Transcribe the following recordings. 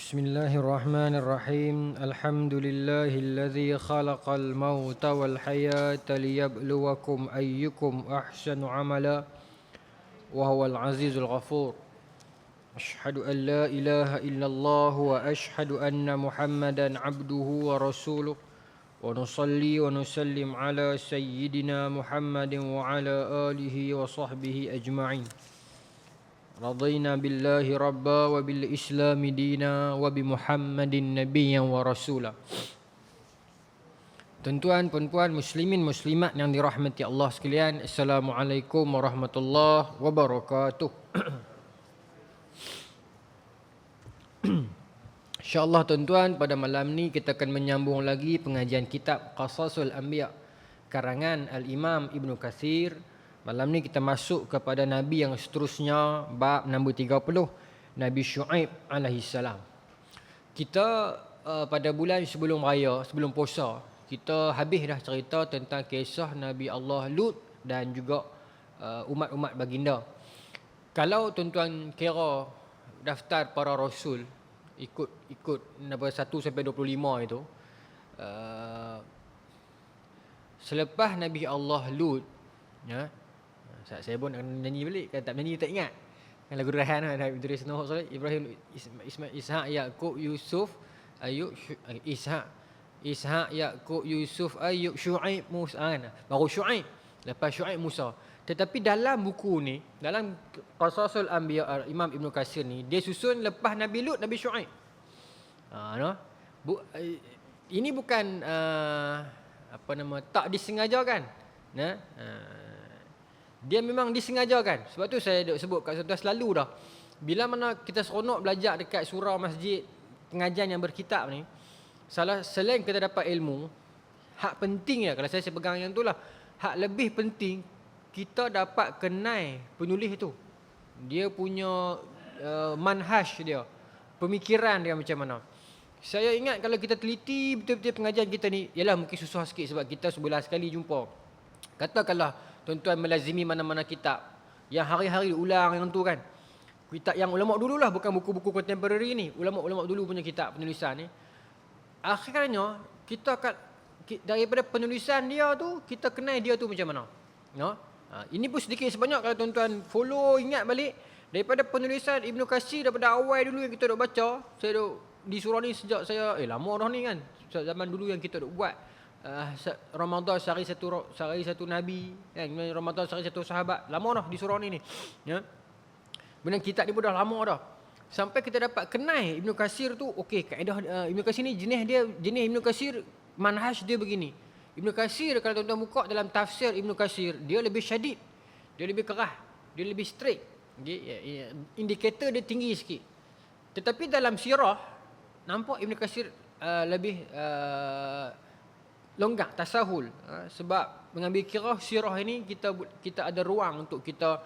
بسم الله الرحمن الرحيم الحمد لله الذي خلق الموت والحياة ليبلوكم أيكم أحسن عملا وهو العزيز الغفور أشهد أن لا إله إلا الله وأشهد أن محمدا عبده ورسوله ونصلي ونسلم على سيدنا محمد وعلى آله وصحبه أجمعين رضينا بالله ربا وبالإسلام دينا وبمحمد نبيا ورسولا. Tuan-tuan, puan-puan, muslimin, muslimat yang dirahmati Allah sekalian, Assalamualaikum warahmatullahi wabarakatuh. InsyaAllah tuan-tuan, pada malam ni kita akan menyambung lagi pengajian kitab Qasasul Anbiya karangan Al-Imam Ibn Katsir. Malam ni kita masuk kepada Nabi yang seterusnya, bab nombor 30, Nabi Syuaib alaihissalam. Kita pada bulan sebelum raya, sebelum puasa, kita habis dah cerita tentang kisah Nabi Allah Lut dan juga umat-umat baginda. Kalau tuan-tuan kira daftar para rasul ikut nombor 1 sampai 25 itu, selepas Nabi Allah Lut, ya, saya pun akan nyanyi balik, kan tak nyanyi tak ingat. Kan lagu Rehan ada Idris Nuh Soleh, Ibrahim, Ismail, Ishaq, Yaqub, Yusuf, Ayub, Ishaq, Yaqub, Yusuf, Ayub, Syuaib, Musa, kan. Baru Syuaib, lepas Syuaib Musa. Tetapi dalam buku ni, dalam Qasasul Anbiya Imam Ibn Katsir ni, dia susun lepas Nabi Lut, Nabi Syuaib. Ini bukan tak disengajakan. Dia memang disengajakan. Sebab tu saya duk sebut kat tuan selalu dah. Bila mana kita seronok belajar dekat surau masjid, pengajian yang berkitab ni, selain kita dapat ilmu, hak penting ya, kalau saya pegang yang tu lah, hak lebih penting kita dapat kenal penulis tu. Dia punya manhaj dia, pemikiran dia macam mana. Saya ingat kalau kita teliti betul-betul pengajian kita ni, ialah mungkin susah sikit sebab kita sebulan sekali jumpa. Katakanlah tuan-tuan melazimi mana-mana kitab yang hari-hari ulang yang tu kan. Kitab yang ulama dululah, bukan buku-buku contemporary ni. Ulama-ulama dulu punya kitab penulisan ni. Akhirnya kita akan daripada penulisan dia tu, kita kenal dia tu macam mana. Ini pun sedikit sebanyak kalau tuan-tuan follow, ingat balik daripada penulisan Ibn Katsir daripada awal dulu yang kita duk baca. Saya duk di surau ni sejak saya lama dah ni kan. Zaman dulu yang kita duk buat Ramadan sehari satu nabi, kan? Ramadan sehari satu sahabat. Lama dah di surau ni ya. Benar, kitab ni pun dah lama dah. Sampai kita dapat kenal Ibn Katsir tu. Okey, kaedah Ibn Katsir ni jenis Ibn Katsir, manhaj dia begini. Ibn Katsir kalau tuan-tuan buka dalam tafsir Ibn Katsir, dia lebih syadid, dia lebih keras, dia lebih strict. Indikator dia tinggi sikit. Tetapi dalam sirah nampak Ibn Katsir lebih longgar, tasahul. Sebab mengambil kira sirah ini kita ada ruang untuk kita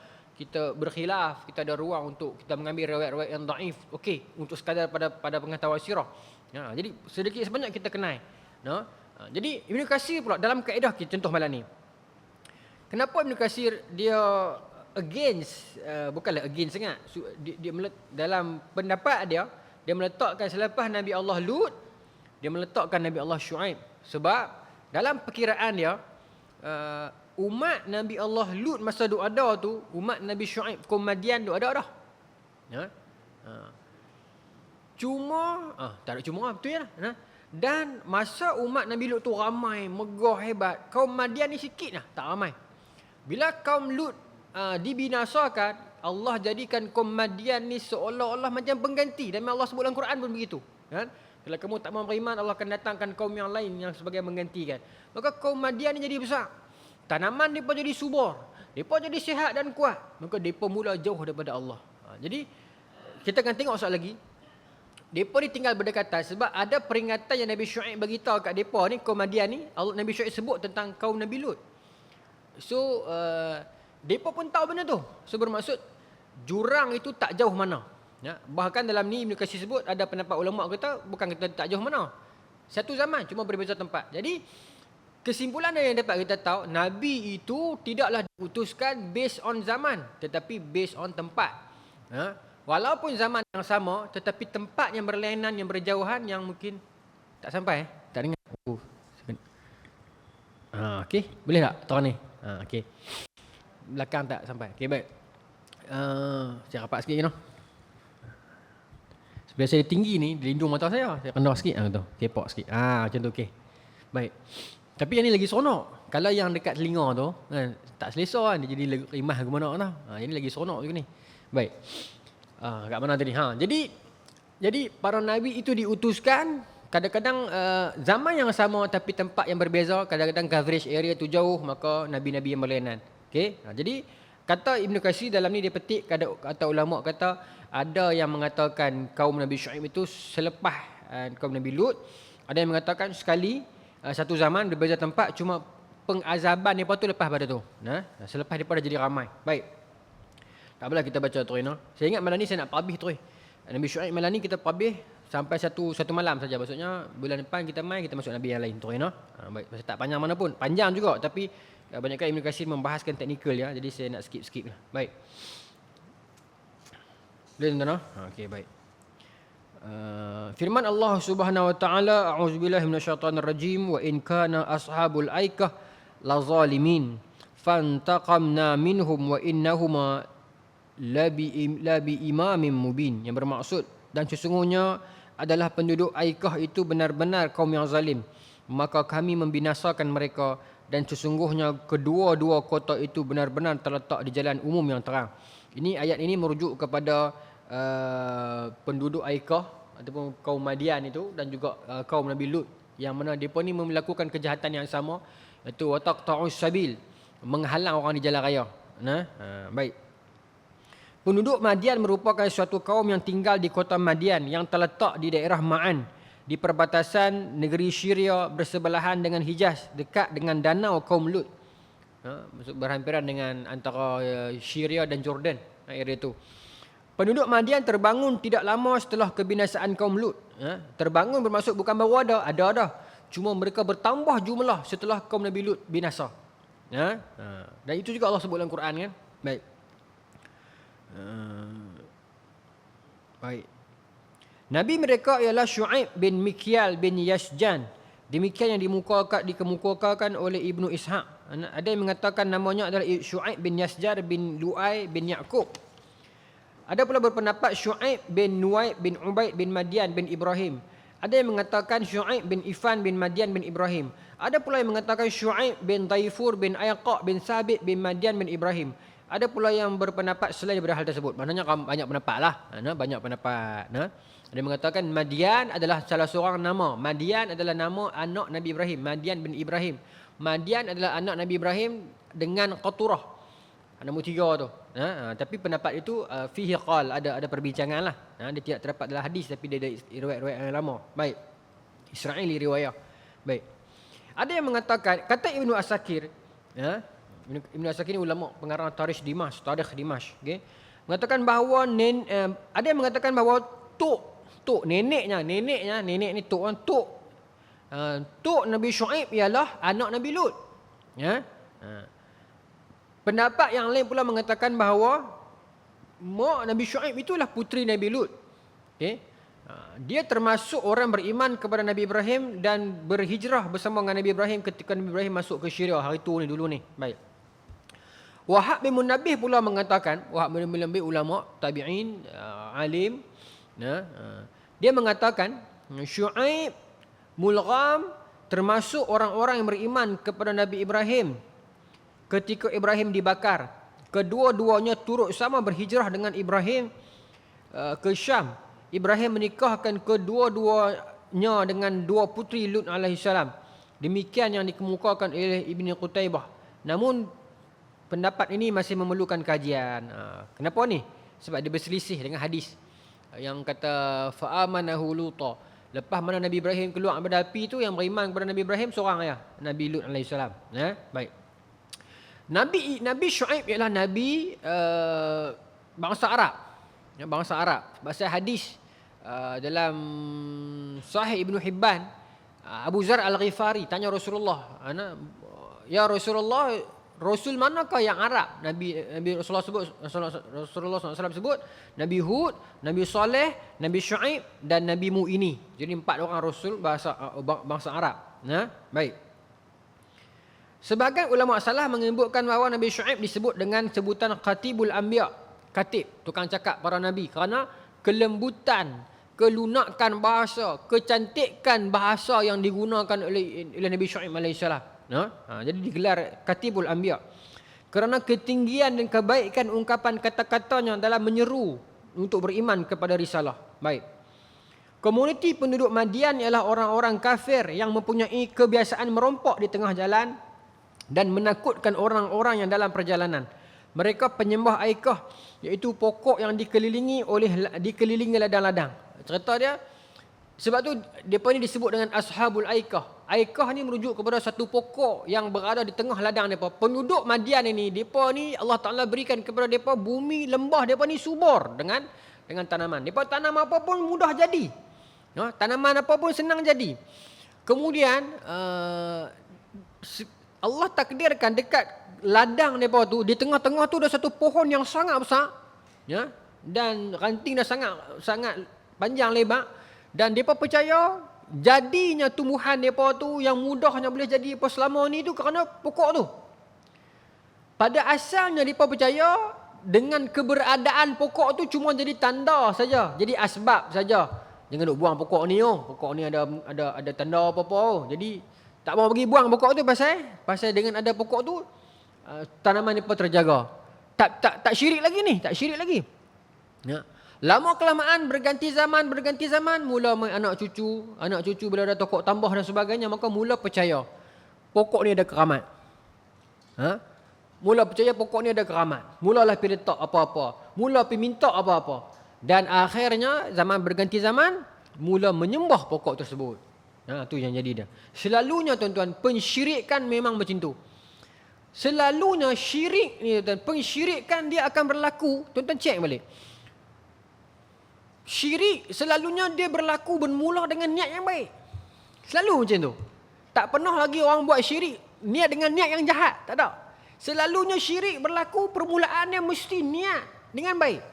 berkhilaf, kita ada ruang untuk kita mengambil riwayat-riwayat yang dhaif. Okey, untuk sekadar pada pengetahuan sirah. Jadi sedikit sebanyak kita kenal. Jadi Ibn Katsir pula dalam kaedah kita contoh malam ni. Kenapa Ibn Katsir dia against, bukanlah against sangat. Dia dalam pendapat dia meletakkan selepas Nabi Allah Lut, dia meletakkan Nabi Allah Syuaib. Sebab dalam perkiraan dia, umat Nabi Allah Lut masa duk ada tu, umat Nabi Syuaib kaum Madian duk ada dah. Cuma tak ada cuma betul ya. Dan masa umat Nabi Lut tu ramai, megah, hebat, kaum Madian ni sikit lah, tak ramai. Bila kaum Lut dibinasakan, Allah jadikan kaum Madian ni seolah-olah macam pengganti. Dan Allah sebut dalam Quran pun begitu, kan? Kalau kamu tak mahu beriman, Allah akan datangkan kaum yang lain yang sebagai menggantikan. Maka kaum Madian ni jadi besar. Tanaman mereka jadi subur, mereka jadi sihat dan kuat. Maka mereka mula jauh daripada Allah. Jadi kita akan tengok soal lagi. Mereka ni tinggal berdekatan sebab ada peringatan yang Nabi Syuaib beritahu kat mereka ni, kaum Madian ni. Nabi Syuaib sebut tentang kaum Nabi Lut. So mereka pun tahu benda tu. So bermaksud jurang itu tak jauh mana. Ya, bahkan dalam ni Ibn Katsir sebut ada pendapat ulama kata bukan kita tak jauh mana. Satu zaman, cuma berbeza tempat. Jadi kesimpulan yang dapat kita tahu, Nabi itu tidaklah diutuskan based on zaman, tetapi based on tempat. Walaupun zaman yang sama, tetapi tempat yang berlainan, yang berjauhan, yang mungkin tak sampai. Tak dengar. Okey, boleh tak tuan ni? Okey. Belakang tak sampai. Okey, baik. Saya rapat sikit, you know. Sebelah saya tinggi ni, di lindung mata saya rendah sikit. Tu, kepok sikit. Macam tu, okey. Baik. Tapi yang ni lagi seronok. Kalau yang dekat telinga tu, tak selesa kan. Dia jadi rimah ke mana tau. Yang ni lagi seronok juga ni. Baik. Kat mana tadi? Jadi para nabi itu diutuskan. Kadang-kadang zaman yang sama tapi tempat yang berbeza. Kadang-kadang coverage area tu jauh, maka nabi-nabi yang berlainan. Okey. Jadi kata Ibn Katsir dalam ni dia petik, kata ulama kata ada yang mengatakan kaum Nabi Syuaib itu selepas kaum Nabi Lut. Ada yang mengatakan sekali satu zaman berbeza tempat, cuma pengazaban depa tu lepas pada tu. Selepas depa dah jadi ramai. Baik. Tak apalah kita baca terus. Saya ingat malam ni saya nak publish terus. Nabi Syuaib malam ni kita publish sampai satu malam saja. Maksudnya bulan depan kita masuk Nabi yang lain terus. Baik. Masa tak panjang mana pun. Panjang juga tapi banyak kali Ibn Katsir membahaskan teknikal ya. Jadi saya nak skip lah. Baik. Boleh tuan-tuan? Okey, baik. Firman Allah Subhanahu wa taala, a'udzubillahi minasyaitonir rajim, wa in kana ashabul aikah lazalimin fantaqamna minhum wa innahuma labi imamin mubin. Yang bermaksud, dan sesungguhnya adalah penduduk Aikah itu benar-benar kaum yang zalim, maka kami membinasakan mereka, dan sesungguhnya kedua-dua kota itu benar-benar terletak di jalan umum yang terang. Ini ayat ini merujuk kepada penduduk Aikah ataupun kaum Madian itu, dan juga kaum Nabi Lut, yang mana mereka ni melakukan kejahatan yang sama, iaitu wataqta'us sabil, menghalang orang di jalan raya. Baik. Penduduk Madian merupakan suatu kaum yang tinggal di kota Madian yang terletak di daerah Ma'an, di perbatasan negeri Syria bersebelahan dengan Hijaz, dekat dengan danau kaum Lut. Berhampiran dengan antara Syria dan Jordan, area itu. Penduduk Madian terbangun tidak lama setelah kebinasaan kaum Lut. Terbangun bermaksud bukan baru ada dah. Cuma mereka bertambah jumlah setelah kaum Nabi Lut binasa. Dan itu juga Allah sebut dalam Quran kan. Baik. Baik. Nabi mereka ialah Syuaib bin Mikyal bin Yasjan. Demikian yang dikemukakan oleh Ibnu Ishaq. Ada yang mengatakan namanya adalah Syuaib bin Yasjar bin Lu'ay bin Ya'qub. Ada pula berpendapat Syuaib bin Nuaib bin Ubaid bin Madian bin Ibrahim. Ada yang mengatakan Syuaib bin Ifan bin Madian bin Ibrahim. Ada pula yang mengatakan Syuaib bin Taifur bin Ayqa bin Sabit bin Madian bin Ibrahim. Ada pula yang berpendapat selain daripada hal tersebut. Maknanya banyak pendapat lah. Banyak pendapat. Ada yang mengatakan Madian adalah salah seorang nama. Madian adalah nama anak Nabi Ibrahim. Madian bin Ibrahim. Madian adalah anak Nabi Ibrahim dengan Qaturah. Nombor 3 tu. Tapi pendapat itu fihi qal, ada perbincangan lah. Dia tidak terdapat dalam hadis, tapi dia ada riwayat-riwayat yang lama. Baik. Israeli riwayat. Baik. Ada yang mengatakan, kata Ibnu Asakir, Ibnu Asakir ni ulama pengarang Tarikh Dimash, okey. Mengatakan bahawa ada yang mengatakan bahawa tok neneknya nenek ni tok Nabi Syuaib ialah anak Nabi Lut. Pendapat yang lain pula mengatakan bahawa mak Nabi Syuaib itulah puteri Nabi Lut. Okay? Dia termasuk orang beriman kepada Nabi Ibrahim dan berhijrah bersama dengan Nabi Ibrahim ketika Nabi Ibrahim masuk ke Syria hari tu ni dulu ni. Baik. Wahab bin Munabbih pula mengatakan, Wahab bin Munabbih ulama tabi'in, alim, dia mengatakan Syuaib, Mulgham termasuk orang-orang yang beriman kepada Nabi Ibrahim ketika Ibrahim dibakar. Kedua-duanya turut sama berhijrah dengan Ibrahim ke Syam. Ibrahim menikahkan kedua-duanya dengan dua puteri Lut alaihissalam. Demikian yang dikemukakan oleh Ibn Qutaybah. Namun pendapat ini masih memerlukan kajian. Kenapa ni? Sebab dia berselisih dengan hadis yang kata fa'amanahu Luta. Lepas mana Nabi Ibrahim keluar daripada api tu, yang beriman kepada Nabi Ibrahim seorang ya, Nabi Lut alaihissalam. Baik. Nabi Syuaib ialah nabi bangsa Arab. Bangsa Arab. Bahasa hadis dalam Sahih Ibn Hibban, Abu Zar Al-Ghifari tanya Rasulullah, ya Rasulullah, Rasul manakah yang Arab? Nabi Rasulullah SAW sebut Nabi Hud, Nabi Saleh, Nabi Syuaib dan Nabi Mu ini. Jadi 4 orang Rasul bangsa Arab. Baik. Sebahagian ulama salah menyebutkan bahawa Nabi Syuaib disebut dengan sebutan Khatibul Anbiya, khatib, tukang cakap para nabi, kerana kelembutan, kelunakan bahasa, kecantikan bahasa yang digunakan oleh Nabi Syuaib alaihissalam. Jadi digelar Khatibul Anbiya kerana ketinggian dan kebaikan ungkapan kata-katanya dalam menyeru untuk beriman kepada risalah. Baik. Komuniti penduduk Madian ialah orang-orang kafir yang mempunyai kebiasaan merompok di tengah jalan dan menakutkan orang-orang yang dalam perjalanan. Mereka penyembah Aikah, iaitu pokok yang dikelilingi ladang-ladang. Cerita dia, sebab tu depa ni disebut dengan Ashabul Aikah. Aikah ni merujuk kepada satu pokok yang berada di tengah ladang depa. Penduduk Madian ini, depa ni Allah Taala berikan kepada depa bumi lembah, depa ni subur dengan tanaman. Depa tanam apa pun mudah jadi. Tanaman apa pun senang jadi. Kemudian Allah takdirkan dekat ladang depa tu, di tengah-tengah tu ada satu pohon yang sangat besar, dan ranting dah sangat panjang lebar, dan depa percaya jadinya tumbuhan depa tu yang mudahnya boleh jadi apa selama ni tu kerana pokok tu. Pada asalnya depa percaya dengan keberadaan pokok tu cuma jadi tanda saja, jadi asbab saja. Jangan duk buang pokok ni, pokok ni ada tanda apa-apa. Jadi tak mau pergi buang pokok tu pasal dengan ada pokok tu tanaman depa terjaga. Tak syirik lagi ni, tak syirik lagi. Lama kelamaan berganti zaman, mula anak cucu bila ada tokoh tambah dan sebagainya, maka mula percaya pokok ni ada keramat. Mula percaya pokok ni ada keramat. Mulalah pergi letak apa-apa, mula pergi minta apa-apa, dan akhirnya zaman berganti zaman mula menyembah pokok tersebut. Tu yang jadi dia. Selalunya tuan-tuan, pensyirikan memang macam tu. Selalunya syirik ni tuan, pensyirikan dia akan berlaku. Tuan-tuan cek balik. Syirik selalunya dia berlaku bermula dengan niat yang baik. Selalu macam tu. Tak pernah lagi orang buat syirik niat dengan niat yang jahat. Tak ada. Selalunya syirik berlaku permulaannya mesti niat dengan baik.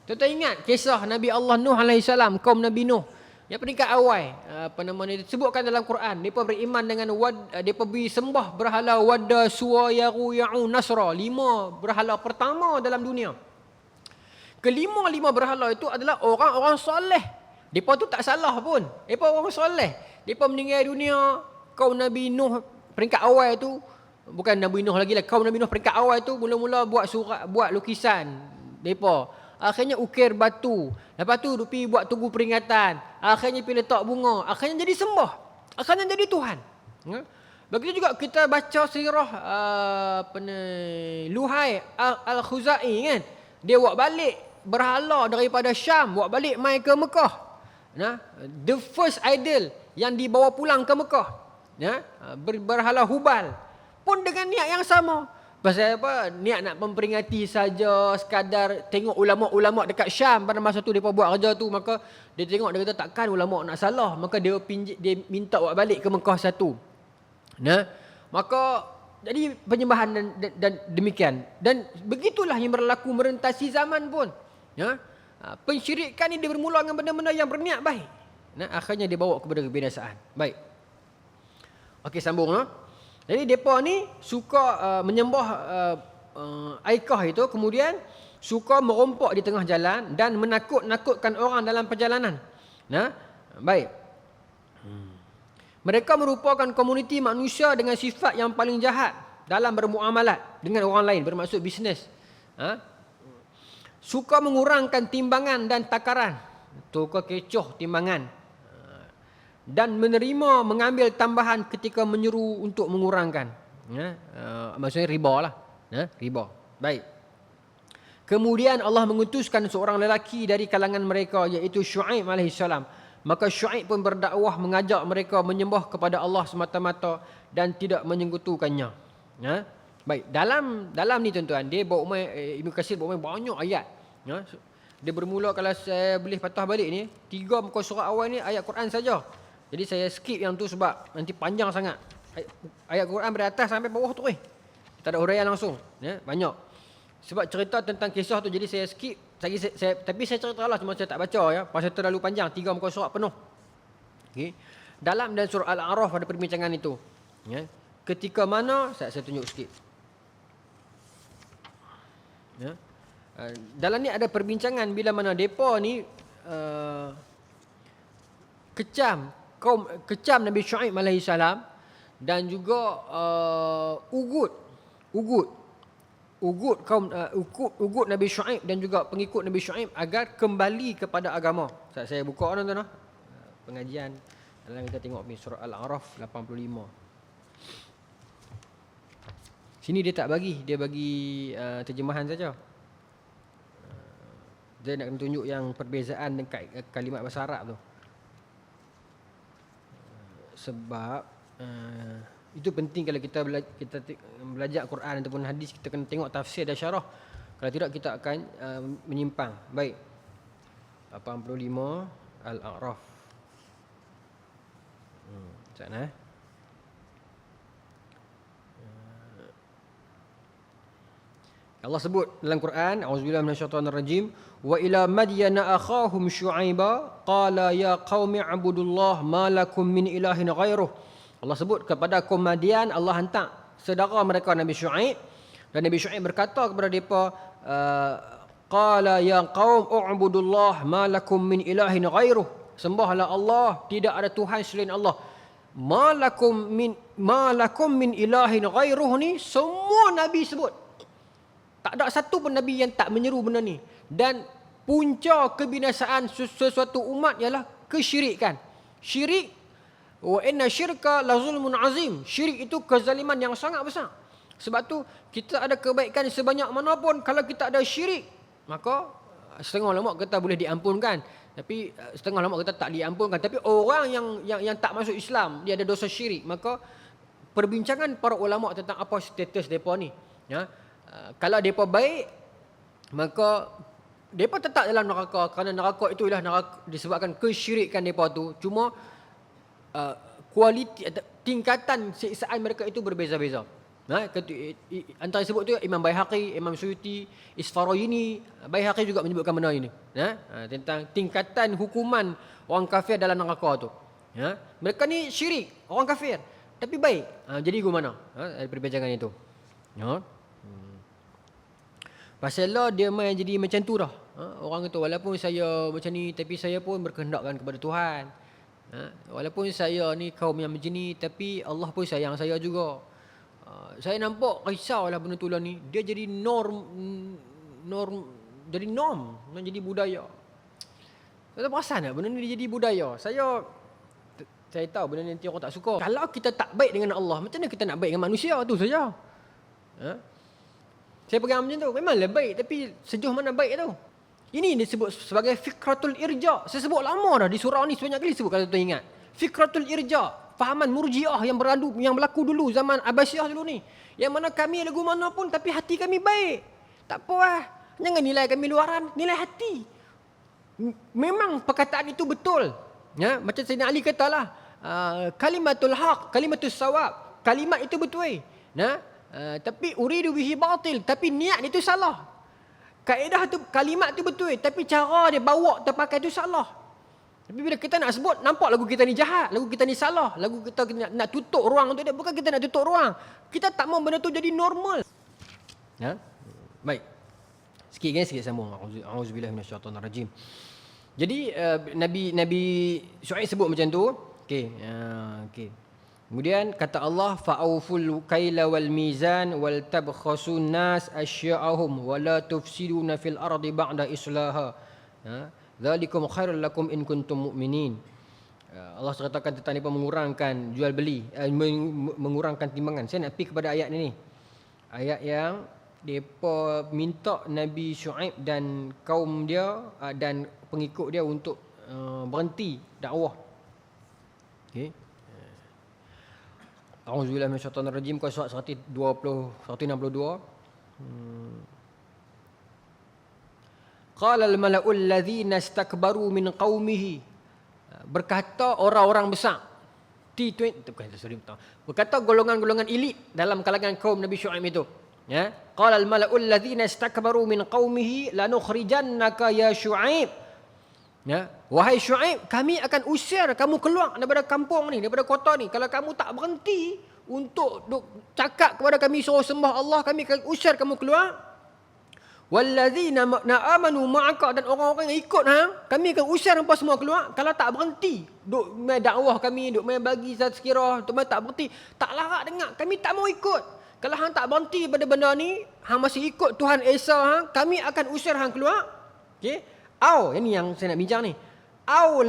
Tuan-tuan ingat kisah Nabi Allah Nuh alaihissalam, kaum Nabi Nuh yang peringkat awal, disebutkan dalam Quran, mereka beriman dengan mereka pergi sembah berhala Wadda, Suwa, Yaru, Ya'u, Nasra. 5 berhala pertama dalam dunia. Kelima berhala itu adalah orang-orang soleh. Mereka tu tak salah pun. Mereka orang soleh. Mereka meninggal dunia. Kaum Nabi Nuh peringkat awal itu, bukan Nabi Nuh lagi lah, kaum Nabi Nuh peringkat awal itu mula-mula buat surat, buat lukisan. Mereka akhirnya ukir batu. Lepas tu pergi buat tugu peringatan. Akhirnya pergi letak bunga. Akhirnya jadi sembah. Akhirnya jadi Tuhan. Begitu juga kita baca sirah Luhai Al-Khuzai kan. Dia buat balik berhala daripada Syam, buat balik mai ke Mekah. The first idol yang dibawa pulang ke Mekah. Berhala Hubal. Pun dengan niat yang sama. Pasal apa? Niat nak memperingati saja, sekadar tengok ulama-ulama dekat Syam pada masa tu mereka buat kerja tu, maka dia tengok, dia kata takkan ulama nak salah, maka dia minta buat balik ke Mekah satu. Maka jadi penyembahan dan demikian. Dan begitulah yang berlaku merentasi zaman pun. Pensyirikan ni dia bermula dengan benda-benda yang berniat baik. Akhirnya dia bawa kepada kebinasaan. Baik. Okey, sambung. Jadi mereka ni suka menyembah Aikah itu, kemudian suka merompok di tengah jalan dan menakut-nakutkan orang dalam perjalanan. Baik. Mereka merupakan komuniti manusia dengan sifat yang paling jahat dalam bermuamalat dengan orang lain, bermaksud bisnes. Suka mengurangkan timbangan dan takaran. Suka kecoh timbangan. Dan menerima mengambil tambahan ketika menyeru untuk mengurangkan. Maksudnya riba lah. Riba. Baik. Kemudian Allah mengutuskan seorang lelaki dari kalangan mereka, iaitu Syuaib alaihissalam. Maka Syuaib pun berdakwah mengajak mereka menyembah kepada Allah semata-mata dan tidak menyekutukannya. Baik, dalam ni tuan-tuan, dia bawa Ibnu Katsir bawa banyak ayat. Dia bermula, kalau saya boleh patah balik ni, 3 muka surat awal ni ayat Quran saja. Jadi saya skip yang tu sebab nanti panjang sangat. Ayat Quran dari atas sampai bawah tu. Tak ada huraian langsung, ya, banyak. Sebab cerita tentang kisah tu, jadi saya skip. Tapi saya cerita lah, cuma saya tak baca ya. Pasal terlalu panjang, 3 muka surat penuh. Okay. Dalam surah Al-A'raf ada perbincangan itu. Ya. Ketika mana, saya tunjuk sikit. Ya. Dalam ni ada perbincangan bila mana mereka ni kecam Nabi Syuaib alaihi salam, dan juga ugut Nabi Syuaib dan juga pengikut Nabi Syuaib agar kembali kepada agama. Saya buka tuan-tuan, pengajian dalam kita tengok ni surah Al-A'raf 85. Sini dia tak bagi, dia bagi terjemahan saja. Dia nak tunjuk yang perbezaan dekat kalimat bahasa Arab tu. Sebab itu penting kalau kita belajar Quran ataupun hadis, kita kena tengok tafsir dan syarah. Kalau tidak kita akan menyimpang. Baik. 85 Al-A'raf. Sana. Allah sebut dalam Quran, auzubillahi minasyaitonir rajim, wa ila madyana akhahum syuaiba qala ya qaumi ibudullah ma lakum min ilahin ghairuh. Allah sebut kepada kaum Madian, Allah hantar saudara mereka Nabi Syuaib, dan Nabi Syuaib berkata kepada mereka, qala ya qaum ubudullah ma lakum min ilahin ghairuh. Sembahlah Allah, tidak ada tuhan selain Allah. Ma lakum min ilahin ghairuh ni semua nabi sebut. Tak ada satu pun nabi yang tak menyeru benda ni. Dan punca kebinasaan sesuatu umat ialah kesyirikan. Syirik, wa inna syirka la zulmun azim. Syirik itu kezaliman yang sangat besar. Sebab tu kita ada kebaikan sebanyak mana pun, kalau kita ada syirik, maka setengah ulama kata boleh diampunkan, tapi setengah ulama kata tak diampunkan. Tapi orang yang tak masuk Islam, dia ada dosa syirik, maka perbincangan para ulama tentang apa status depa ni, ya. Kalau mereka baik, maka mereka tetap dalam neraka, kerana neraka itu ialah neraka disebabkan kesyirikan mereka tu. Cuma kualiti, tingkatan siksaan mereka itu berbeza-beza. Antara sebut tu Imam Baihaqi, Imam Suyuti, Isfaraini. Baihaqi juga menyebutkan benda ini, tentang tingkatan hukuman orang kafir dalam neraka tu. Mereka ni syirik, orang kafir, tapi baik. Jadi gimana? Ada perbincangan itu. Pasal Allah dia main jadi macam tu dah. Orang itu walaupun saya macam ni, tapi saya pun berkehendakkan kepada Tuhan. Walaupun saya ni kaum yang macam ni, tapi Allah pun sayang saya juga. Saya nampak risaulah benda tu lah ni. Dia jadi norm, jadi budaya. Saya perasan tak benda ni dia jadi budaya. Saya tahu benda ni nanti orang tak suka. Kalau kita tak baik dengan Allah, macam mana kita nak baik dengan manusia tu saja? Saya pegang macam tu, memanglah baik, tapi sejauh mana baik tu? Ini disebut sebagai fikratul irja. Saya sebut lama dah di surah ni, sebanyak kali sebut, kalau tuan ingat. Fikratul irja, fahaman murjiah yang berlaku dulu zaman Abbasiyah dulu ni. Yang mana kami lagu mana pun, tapi hati kami baik. Tak apa lah. Jangan nilai kami luaran, nilai hati. Memang perkataan itu betul. Ya, macam Sayyidina Ali katalah, kalimatul haq, kalimatul sawab. Kalimat itu betul. Tapi uridu bihi batil, tapi niat itu salah. Kaedah tu, kalimat tu betul, tapi cara dia bawa terpakai tu salah. Tapi bila kita nak sebut, nampak lagu kita ni jahat, lagu kita ni salah, lagu kita nak tutup ruang untuk dia. Bukan kita nak tutup ruang, kita tak mau benda tu jadi normal. Baik, sikit sambung. Auzubillahi minasyaitonir rajim. Jadi Nabi Syuaib sebut macam tu. Okey. Kemudian kata Allah, fa'auful kaila wal mizan wal tabkhasun nas asya'ahum wa la tufsiduna fil ardi ba'da islaha. Dzalikum khairul lakum in kuntum mu'minin. Allah ceritakan tentang mereka mengurangkan jual beli, mengurangkan timbangan. Saya nak pergi kepada ayat ini. Ayat yang mereka minta Nabi Syuaib dan kaum dia dan pengikut dia untuk berhenti dakwah. Okey. A'udzubillahi minasyaitonir rajim, surat 162. Qala al-mala'ul ladzina istakbaru min qaumihi. Berkata orang-orang besar. Berkata golongan-golongan elit dalam kalangan kaum Nabi Syuaib itu. Ya, qala al-mala'ul ladzina istakbaru min qaumihi lanukhrijannaka ya Syuaib. Ya, wahai Syuaib, kami akan usir kamu keluar daripada kampung ni, daripada kota ni. Kalau kamu tak berhenti untuk cakap kepada kami suruh sembah Allah, kami akan usir kamu keluar. Walladzina amanu ma'aka, dan orang-orang yang ikut kami akan usir hangpa semua keluar. Kalau tak berhenti duk mai dakwah kami, duk mai bagi tazkirah, duk mai tak berhenti, tak larat dengar, kami tak mau ikut. Kalau hang tak berhenti pada benda ni, hang masih ikut Tuhan Esa kami akan usir hang keluar. Okey? Ini yang saya nak bincang ni. Au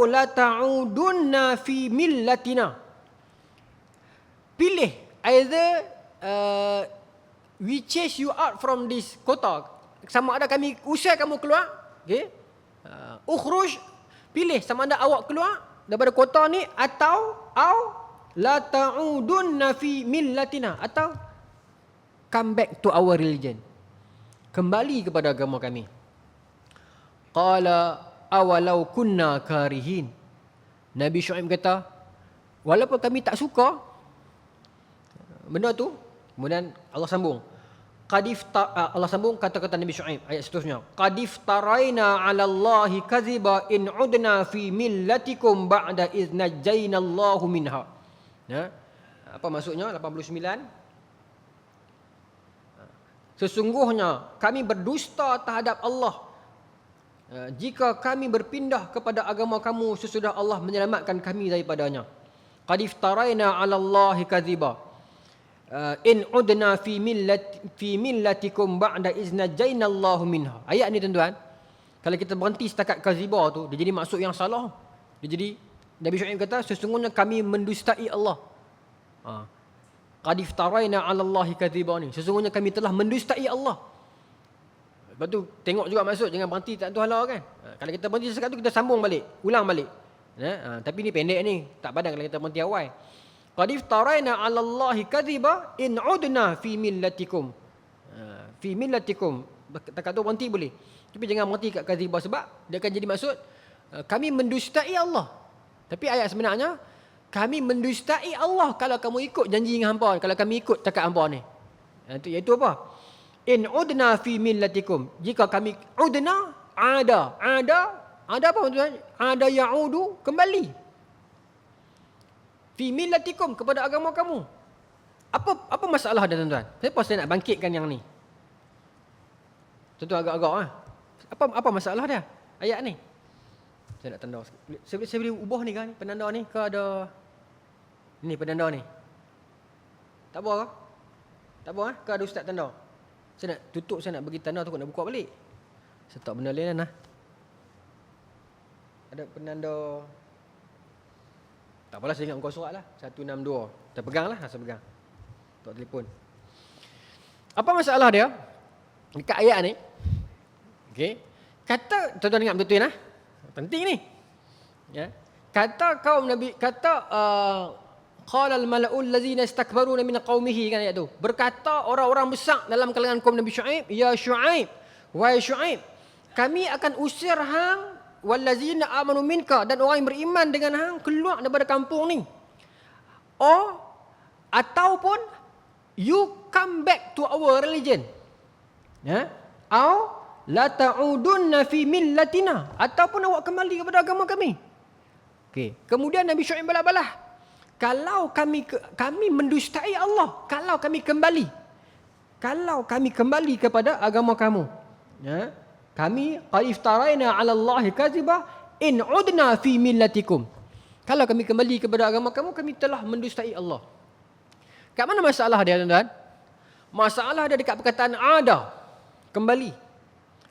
la ta'udunna fi millatina. Pilih either we chase you out from this kota, sama ada kami usir kamu keluar, okey, ukhruj, pilih sama ada awak keluar daripada kota ni, atau la ta'udunna fi millatina, atau come back to our religion, kembali kepada agama kami. Qala awalau kunna karihin. Nabi Syuaib kata, walaupun kami tak suka benda tu. Kemudian Allah sambung. Allah sambung kata-kata Nabi Syuaib ayat seterusnya. Qad iftaraina 'ala Allahi kadhiba in 'udna fi millatikum ba'da idh najjayna Allahu minha. Ya. Apa maksudnya 89? Sesungguhnya kami berdusta terhadap Allah jika kami berpindah kepada agama kamu sesudah Allah menyelamatkan kami daripadanya. Qad iftaraina 'ala Allahi kadhiba in udna fi millatikum ba'da izna jainallahu minha. Ayat ni tuan-tuan, kalau kita berhenti setakat kaziba tu, dia jadi maksud yang salah. Dia jadi, Nabi Syuaib kata sesungguhnya kami mendustai Allah. Qad iftaraina 'ala Allahi kadziba ni, sesungguhnya kami telah mendustai Allah. Lepas tu tengok juga maksud, jangan berhenti tak tuhan lah kan. Kalau kita berhenti setakat tu, kita sambung balik, ulang balik. Tapi ni pendek ni, tak padan kalau kita berhenti awal. Qad iftaraina 'ala Allahi kadhiba in 'udna fi millatikum. Fi millatikum. Takat tu berhenti boleh. Tapi jangan berhenti kat kadhiba, sebab dia akan jadi maksud kami mendustai Allah. Tapi ayat sebenarnya kami mendustai Allah kalau kamu ikut janji dengan hangpa, kalau kami ikut cakap hangpa ni. Iaitu apa? In 'udna fi millatikum. Jika kami ada apa tuan? Ada ya'udu, kembali. Fi millatikum, kepada agama kamu. Apa masalah dia tuan-tuan? Kenapa saya nak bangkitkan yang ni? Tuan-tuan agak-agak Apa masalah dia? Ayat ni. Saya nak tanda. Saya boleh ubah ni kan? Penanda ni ke ada ni penanda ni? Tak apa ke? Tak apa ke ada ustaz tanda? Saya nak tutup, saya nak bagi tanda tu, nak buka balik. Saya tak benda lain lah. Ada penanda. Tak apalah, saya ingat muka surat lah. 162. Kita pegang lah, saya pegang. Tak telefon. Apa masalah dia? Dekat ayat ni. Okey. Kata, tuan-tuan ingat betul-betul lah. Penting ni. Ya. Kata kaum Nabi, kata qala al-mala'ul ladzina istakbaruna min qaumihi, kan ayat tu. Berkata orang-orang besar dalam kalangan kaum Nabi Syuaib, ya Syuaib, wahai Syuaib, kami akan usir hang wallazina amanu minka, dan orang yang beriman dengan hang keluar daripada kampung ni. Ataupun you come back to our religion. Ya? La ta'udunna fi millatina, ataupun awak kembali kepada agama kami. Okey. Kemudian Nabi Syuaib balas-balas. Kalau kami mendustai Allah, kalau kami kembali kepada agama kamu. Ya? Kami qad iftaraina 'ala Allahi kadhiba in 'udna fi millatikum. Kalau kami kembali kepada agama kamu, kami telah mendustai Allah. Kat mana masalah dia tuan-tuan? Masalah dia dekat perkataan ada, kembali.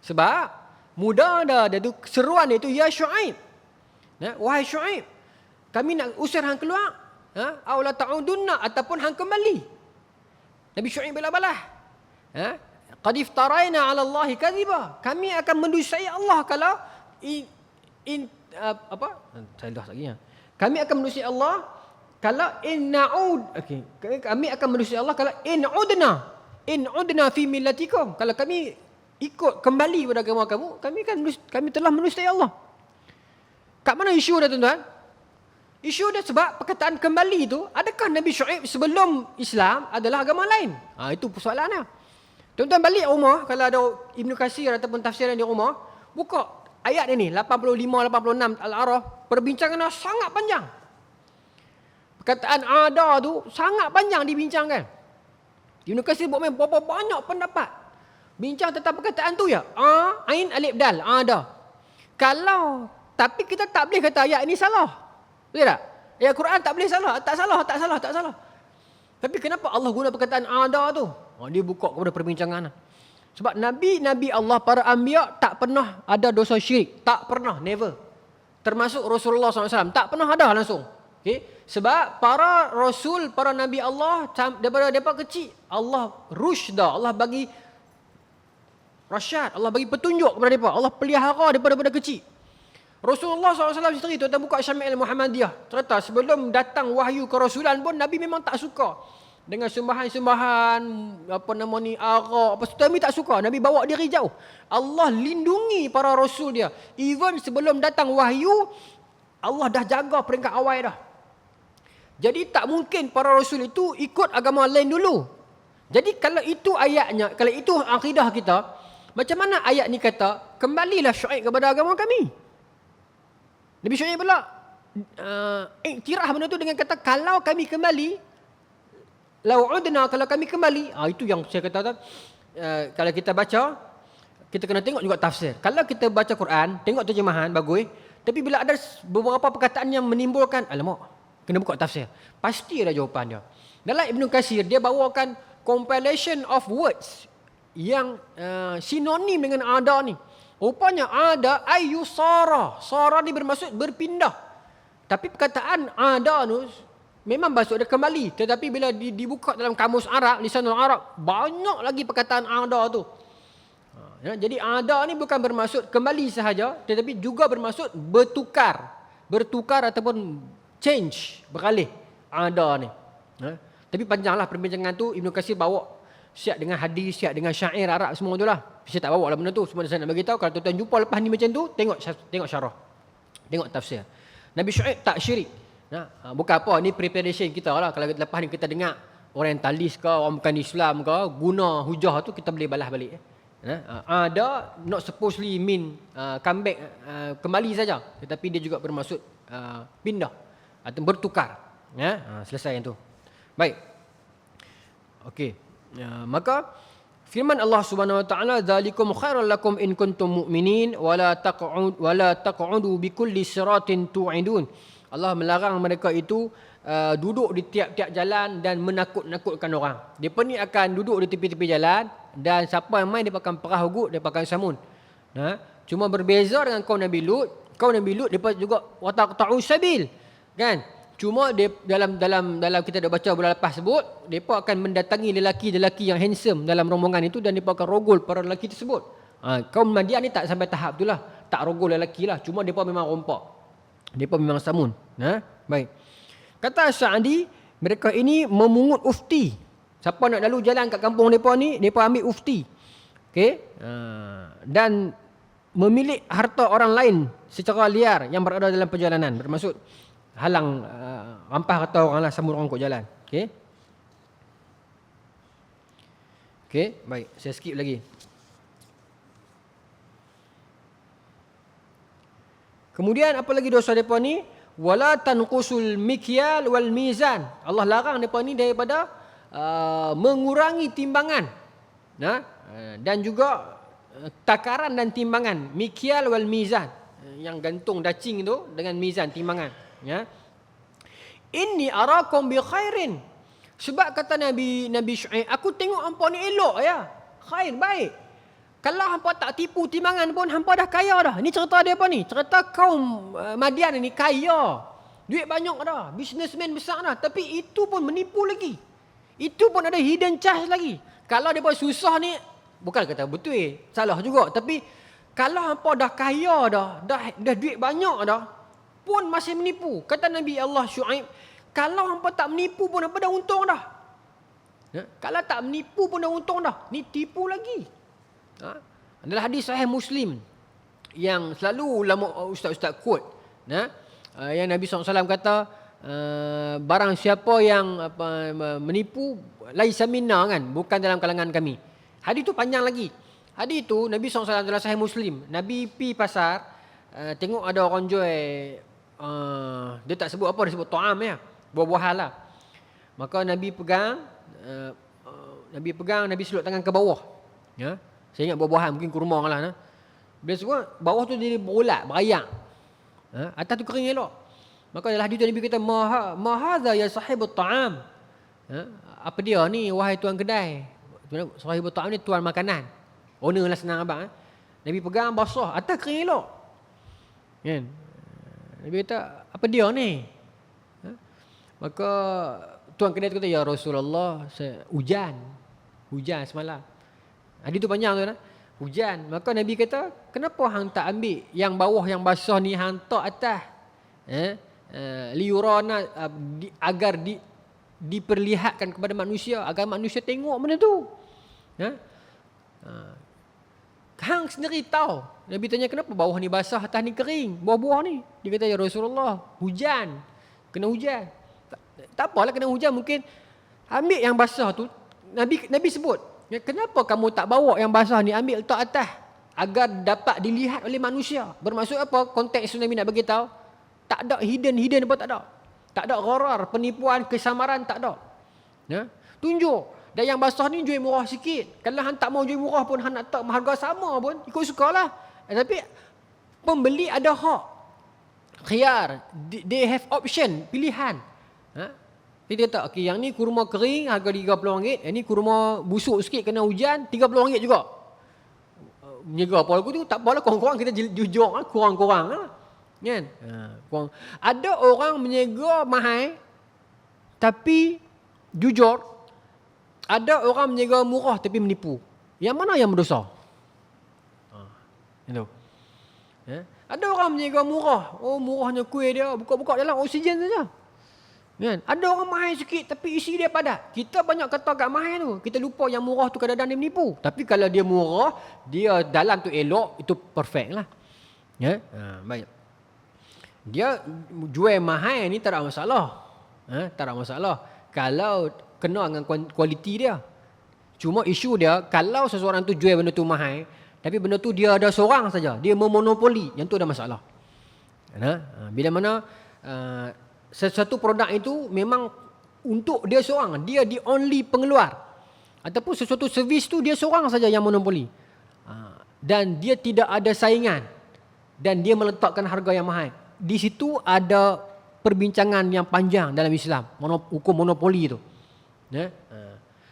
Sebab mudah dia tu, seruan dia tu, ya Syuaib. Ya, wahai Syuaib, kami nak usir hang keluar, aw la ta'udunna, ataupun hang kembali. Nabi Syuaib balas-balas. Qad iftaraina 'ala Allahi kadhiba. Kami akan mendustai Allah kalau saya dah lagi. Kami akan mendustai Allah kalau kami akan mendustai Allah kalau in udna fi millatikum. Kalau kami ikut kembali pada agama kamu, kami telah mendustai Allah. Kat mana isu dia tuan-tuan? Isu dia sebab perkataan kembali tu, adakah Nabi Syuaib sebelum Islam adalah agama lain? Itu persoalannya. Tuan-tuan balik rumah, kalau ada Ibnu Katsir ataupun tafsiran di rumah, buka ayat ini 85-86 Al-A'raf, perbincangannya sangat panjang. Perkataan ada tu sangat panjang dibincangkan. Ibnu Katsir buat berapa banyak pendapat bincang tentang perkataan tu ya. Ain alif dal ada. Kalau tapi kita tak boleh kata ayat ini salah. Betul tak? Ayat Quran tak boleh salah, tak salah. Tapi kenapa Allah guna perkataan ada tu? Dia buka kepada perbincangan. Sebab Nabi Allah, para anbiya tak pernah ada dosa syirik. Tak pernah, never. Termasuk Rasulullah SAW. Tak pernah ada langsung. Okay? Sebab para Rasul, para Nabi Allah, daripada mereka kecil, Allah rusyda, Allah bagi rasyad, Allah bagi petunjuk kepada mereka. Allah pelihara daripada kecil. Rasulullah SAW sendiri, tuan-tuan buka Syamil Muhammadiyah, cerita sebelum datang wahyu kerasulan pun Nabi memang tak suka dengan sembahan-sembahan arak apa semua. Nabi tak suka. Nabi bawa diri jauh. Allah lindungi para rasul dia. Even sebelum datang wahyu, Allah dah jaga peringkat awal dah. Jadi tak mungkin para rasul itu ikut agama lain dulu. Jadi kalau itu ayatnya, kalau itu akidah kita, macam mana ayat ni kata, kembalilah Syuaib kepada agama kami. Nabi Syuaib pula iktiraf benda tu dengan kata, kalau kami kembali, lau'udna, kalau kami kembali. Itu yang saya kata, kalau kita baca, kita kena tengok juga tafsir. Kalau kita baca Quran, tengok terjemahan, bagus. Tapi bila ada beberapa perkataan yang menimbulkan, alamak, kena buka tafsir. Pasti ada jawapan dia. Dalam Ibnu Katsir, dia bawakan compilation of words yang sinonim dengan ada ni. Rupanya ada ayyusara. Sara ni bermaksud berpindah. Tapi perkataan ada tu memang maksud dia kembali. Tetapi bila dibuka dalam kamus Arab, lisanul Arab, banyak lagi perkataan ada tu. Jadi ada ni bukan bermaksud kembali sahaja, tetapi juga bermaksud bertukar. Bertukar ataupun change, beralih. Ada ni. Tapi panjanglah perbincangan tu. Ibnu Katsir bawa siap dengan hadis, siap dengan syair Arab semua tu lah. Saya tak bawa lah benda tu. Semua saya nak bagi tahu. Kalau tuan-tuan jumpa lepas ni macam tu, tengok syarah. Tengok tafsir. Nabi Syuaib tak syirik. Bukan apa, ni preparation kita lah. Kalau lepas ni kita dengar orientalis ke, orang bukan Islam ke, guna hujah tu, kita boleh balas balik. Ada, not supposedly mean come back, kembali saja. Tetapi dia juga bermaksud pindah atau bertukar. Selesai yang tu. Baik. Okey. Maka firman Allah Subhanahu wa taala, "Dzalikum khairul lakum in kuntum mu'minin wala taq'udu bikulli siratin tu'idun." Allah melarang mereka itu duduk di tiap-tiap jalan dan menakut-nakutkan orang. Depa ni akan duduk di tepi-tepi jalan dan siapa yang main depa akan perah ugut, depa akan samun. Cuma berbeza dengan kaum Nabi Lut. Kaum Nabi Lut depa juga wataqta'u sabil. Kan? Cuma dalam kita dah baca bulan lepas sebut, depa akan mendatangi lelaki-lelaki yang handsome dalam rombongan itu dan depa akan rogol para lelaki tersebut. Kaum Madian ni tak sampai tahap itulah, tak rogol lelaki lah, cuma depa memang rompak. Depa memang samun. Baik. Kata Sa'di, mereka ini memungut ufti. Siapa nak lalu jalan kat kampung depa ni, depa ambil ufti. Okey? Dan memilih harta orang lain secara liar yang berada dalam perjalanan. Bermaksud halang rampas harta orang lah, sambut orang kot jalan. Okey? Okey, baik. Saya skip lagi. Kemudian apa lagi dosa depa ni? Wala tanqusul mikyal wal mizan. Allah larang depa ni daripada mengurangi timbangan. Dan juga takaran dan timbangan. Mikyal wal mizan. Yang gantung dacing tu dengan mizan, timbangan. Inni arakum bi khairin. Sebab kata Nabi Syuaib, aku tengok hangpa ni elok ya. Khair, baik. Kalau hangpa tak tipu timbangan pun hangpa dah kaya dah. Ini cerita dia apa ni? Cerita kaum Madian ni kaya. Duit banyak dah, businessman besar dah, tapi itu pun menipu lagi. Itu pun ada hidden charge lagi. Kalau depa susah ni, bukan kata betul, salah juga, tapi kalau hangpa dah kaya dah duit banyak dah, pun masih menipu. Kata Nabi Allah Syuaib, kalau hangpa tak menipu pun hangpa dah untung dah. Kalau tak menipu pun dah untung dah. Ni tipu lagi. Adalah hadis sahih Muslim yang selalu ulama ustaz-ustaz quote. yang Nabi SAW kata, barang siapa yang menipu laisa minna kan, bukan dalam kalangan kami. Hadis tu panjang lagi. Hadis tu Nabi SAW dalam Sahih Muslim. Nabi pi pasar, tengok ada orang jual, dia tak sebut apa, dia sebut ta'am ya, buah-buahan lah. Maka Nabi pegang, Nabi seluk tangan ke bawah. Ya. Saya ingat buah-buahan, mungkin kurma lah. Nah. Bila semua bawah tu dia berulat, berayak. Atas tu kering elok. Maka dalam hadis tu Nabi kata, ma hadza ya sahibut ta'am. Apa dia ni wahai tuan kedai? Sahibut ta'am ni tuan makanan. Owner lah senang abang. Nabi pegang basah, atas kering elok. Kan? Nabi kata, apa dia ni? Maka tuan kedai tu kata, ya Rasulullah, hujan semalam. Hadis tu panjang tu kan. Hujan. Maka Nabi kata, kenapa hang tak ambil yang bawah yang basah ni hang tak atas? Liurana, agar diperlihatkan kepada manusia, agar manusia tengok benda tu. Hang sendiri tahu. Nabi tanya, kenapa bawah ni basah, atas ni kering, buah-buah ni? Dia kata, ya Rasulullah, hujan. Kena hujan. Tak apalah kena hujan, mungkin ambil yang basah tu. Nabi sebut, kenapa kamu tak bawa yang basah ni, ambil letak atas agar dapat dilihat oleh manusia. Bermaksud apa? Konteks Nabi nak bagi tahu, tak ada hidden apa, tak ada. Tak ada gharar, penipuan, kesamaran, tak ada. Tunjuk. Dan yang basah ni jual murah sikit. Kalau hang tak mau jual murah pun, hang nak tak harga sama pun, ikut sukalah. Tapi pembeli ada hak. Khiyar, they have option, pilihan. Dia kata, okey, yang ni kurma kering harga RM30, yang ni kurma busuk sikit kena hujan RM30 juga. Menjaga apa lagu tu, tak apalah, korang-korang kita jujur, kurang-kurang lah. Kan? Kurang. Ada orang menjaga mahal tapi jujur. Ada orang menjaga murah tapi menipu. Yang mana yang berdosa? Itu. Ada orang menjaga murah. Oh, murahnya kuih dia, buka-buka dalam oksigen saja. Kan? Ada orang mahal sikit tapi isi dia padat. Kita banyak kata kat mahal tu, kita lupa yang murah tu kadang-kadang dia menipu. Tapi kalau dia murah, dia dalam tu elok, itu perfect lah. Baik. Dia jual mahal ni tak ada masalah. Tak ada masalah kalau kena dengan kualiti dia. Cuma isu dia, kalau seseorang tu jual benda tu mahal, tapi benda tu dia ada seorang saja, dia memonopoli, yang tu ada masalah. Bila mana sesuatu produk itu memang untuk dia seorang, dia the only pengeluar, ataupun sesuatu servis tu dia seorang saja yang monopoli, dan dia tidak ada saingan, dan dia meletakkan harga yang mahal. Di situ ada perbincangan yang panjang dalam Islam, hukum monopoli itu.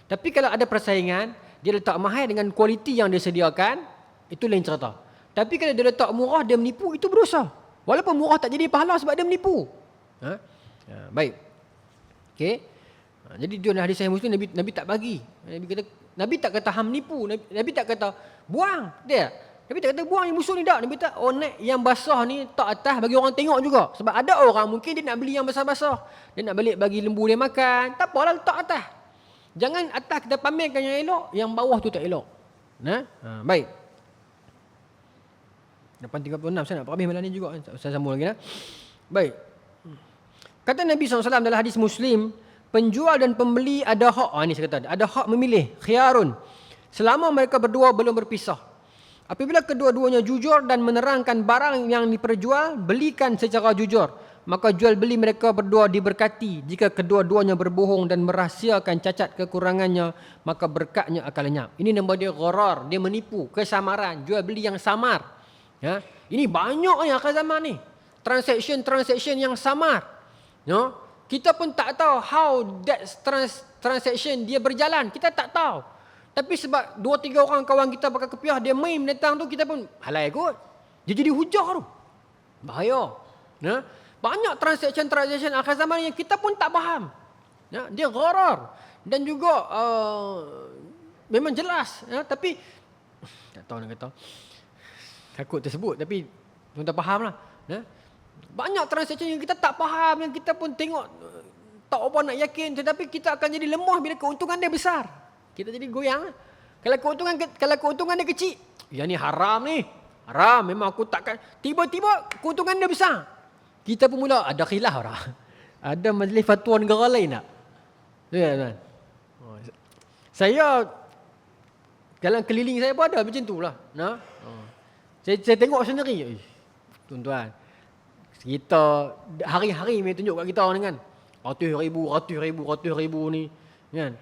Tapi kalau ada persaingan, dia letak mahal dengan kualiti yang dia sediakan, itu lain cerita. Tapi kalau dia letak murah, dia menipu, itu berdosa. Walaupun murah tak jadi pahala sebab dia menipu. Baik. Okey. Jadi dia hadis Sahih Muslim, Nabi tak bagi. Nabi tak kata hang menipu, Nabi tak kata buang dia. Nabi tak kata buang yang busuk ni tak. Nabi tak, naik yang basah ni tak atas bagi orang tengok juga. Sebab ada orang mungkin dia nak beli yang basah-basah, dia nak balik bagi lembu dia makan. Tak apalah, letak atas. Jangan atas kita pamerkan yang elok, yang bawah tu tak elok. Baik. Depan 36 saya nak habis malam ni juga. Saya sambung lagi. Baik. Kata Nabi SAW dalam hadis Muslim, penjual dan pembeli ada hak. Ini saya kata, ada hak memilih, khiyarun, selama mereka berdua belum berpisah. Apabila kedua-duanya jujur dan menerangkan barang yang diperjual, belikan secara jujur. Maka jual beli mereka berdua diberkati. Jika kedua-duanya berbohong dan merahsiakan cacat kekurangannya, maka berkatnya akan lenyap. Ini nama dia gharar, dia menipu, kesamaran, jual beli yang samar. Ini banyak yang akan zaman ni. Transaction yang samar. Kita pun tak tahu how that transaction dia berjalan. Kita tak tahu. Tapi sebab 2-3 orang kawan kita pakai kepiah, dia main datang tu, kita pun halai kot. Dia jadi hujah tu. Bahaya. Banyak transaction akhir zaman yang kita pun tak faham. Dia gharar. Dan juga memang jelas. Tapi tak tahu nak kata. Takut tersebut. Tapi tuan-tuan faham lah. Banyak transaction yang kita tak faham, yang kita pun tengok tak apa nak yakin, tetapi kita akan jadi lemah bila keuntungan dia besar. Kita jadi goyang. Kalau keuntungan dia kecil, yang ni haram ni. Haram, memang aku takkan. Tiba-tiba keuntungan dia besar. Kita pun mula ada khilaf dah. Ada majlis fatwa negara lain tak? Ya kan? Saya dalam keliling saya pun ada macam tu lah. Nah. Saya tengok sendiri. Tuan-tuan. Kita hari-hari mereka tunjuk kat kita ni kan. Ratus ribu ni. Kan?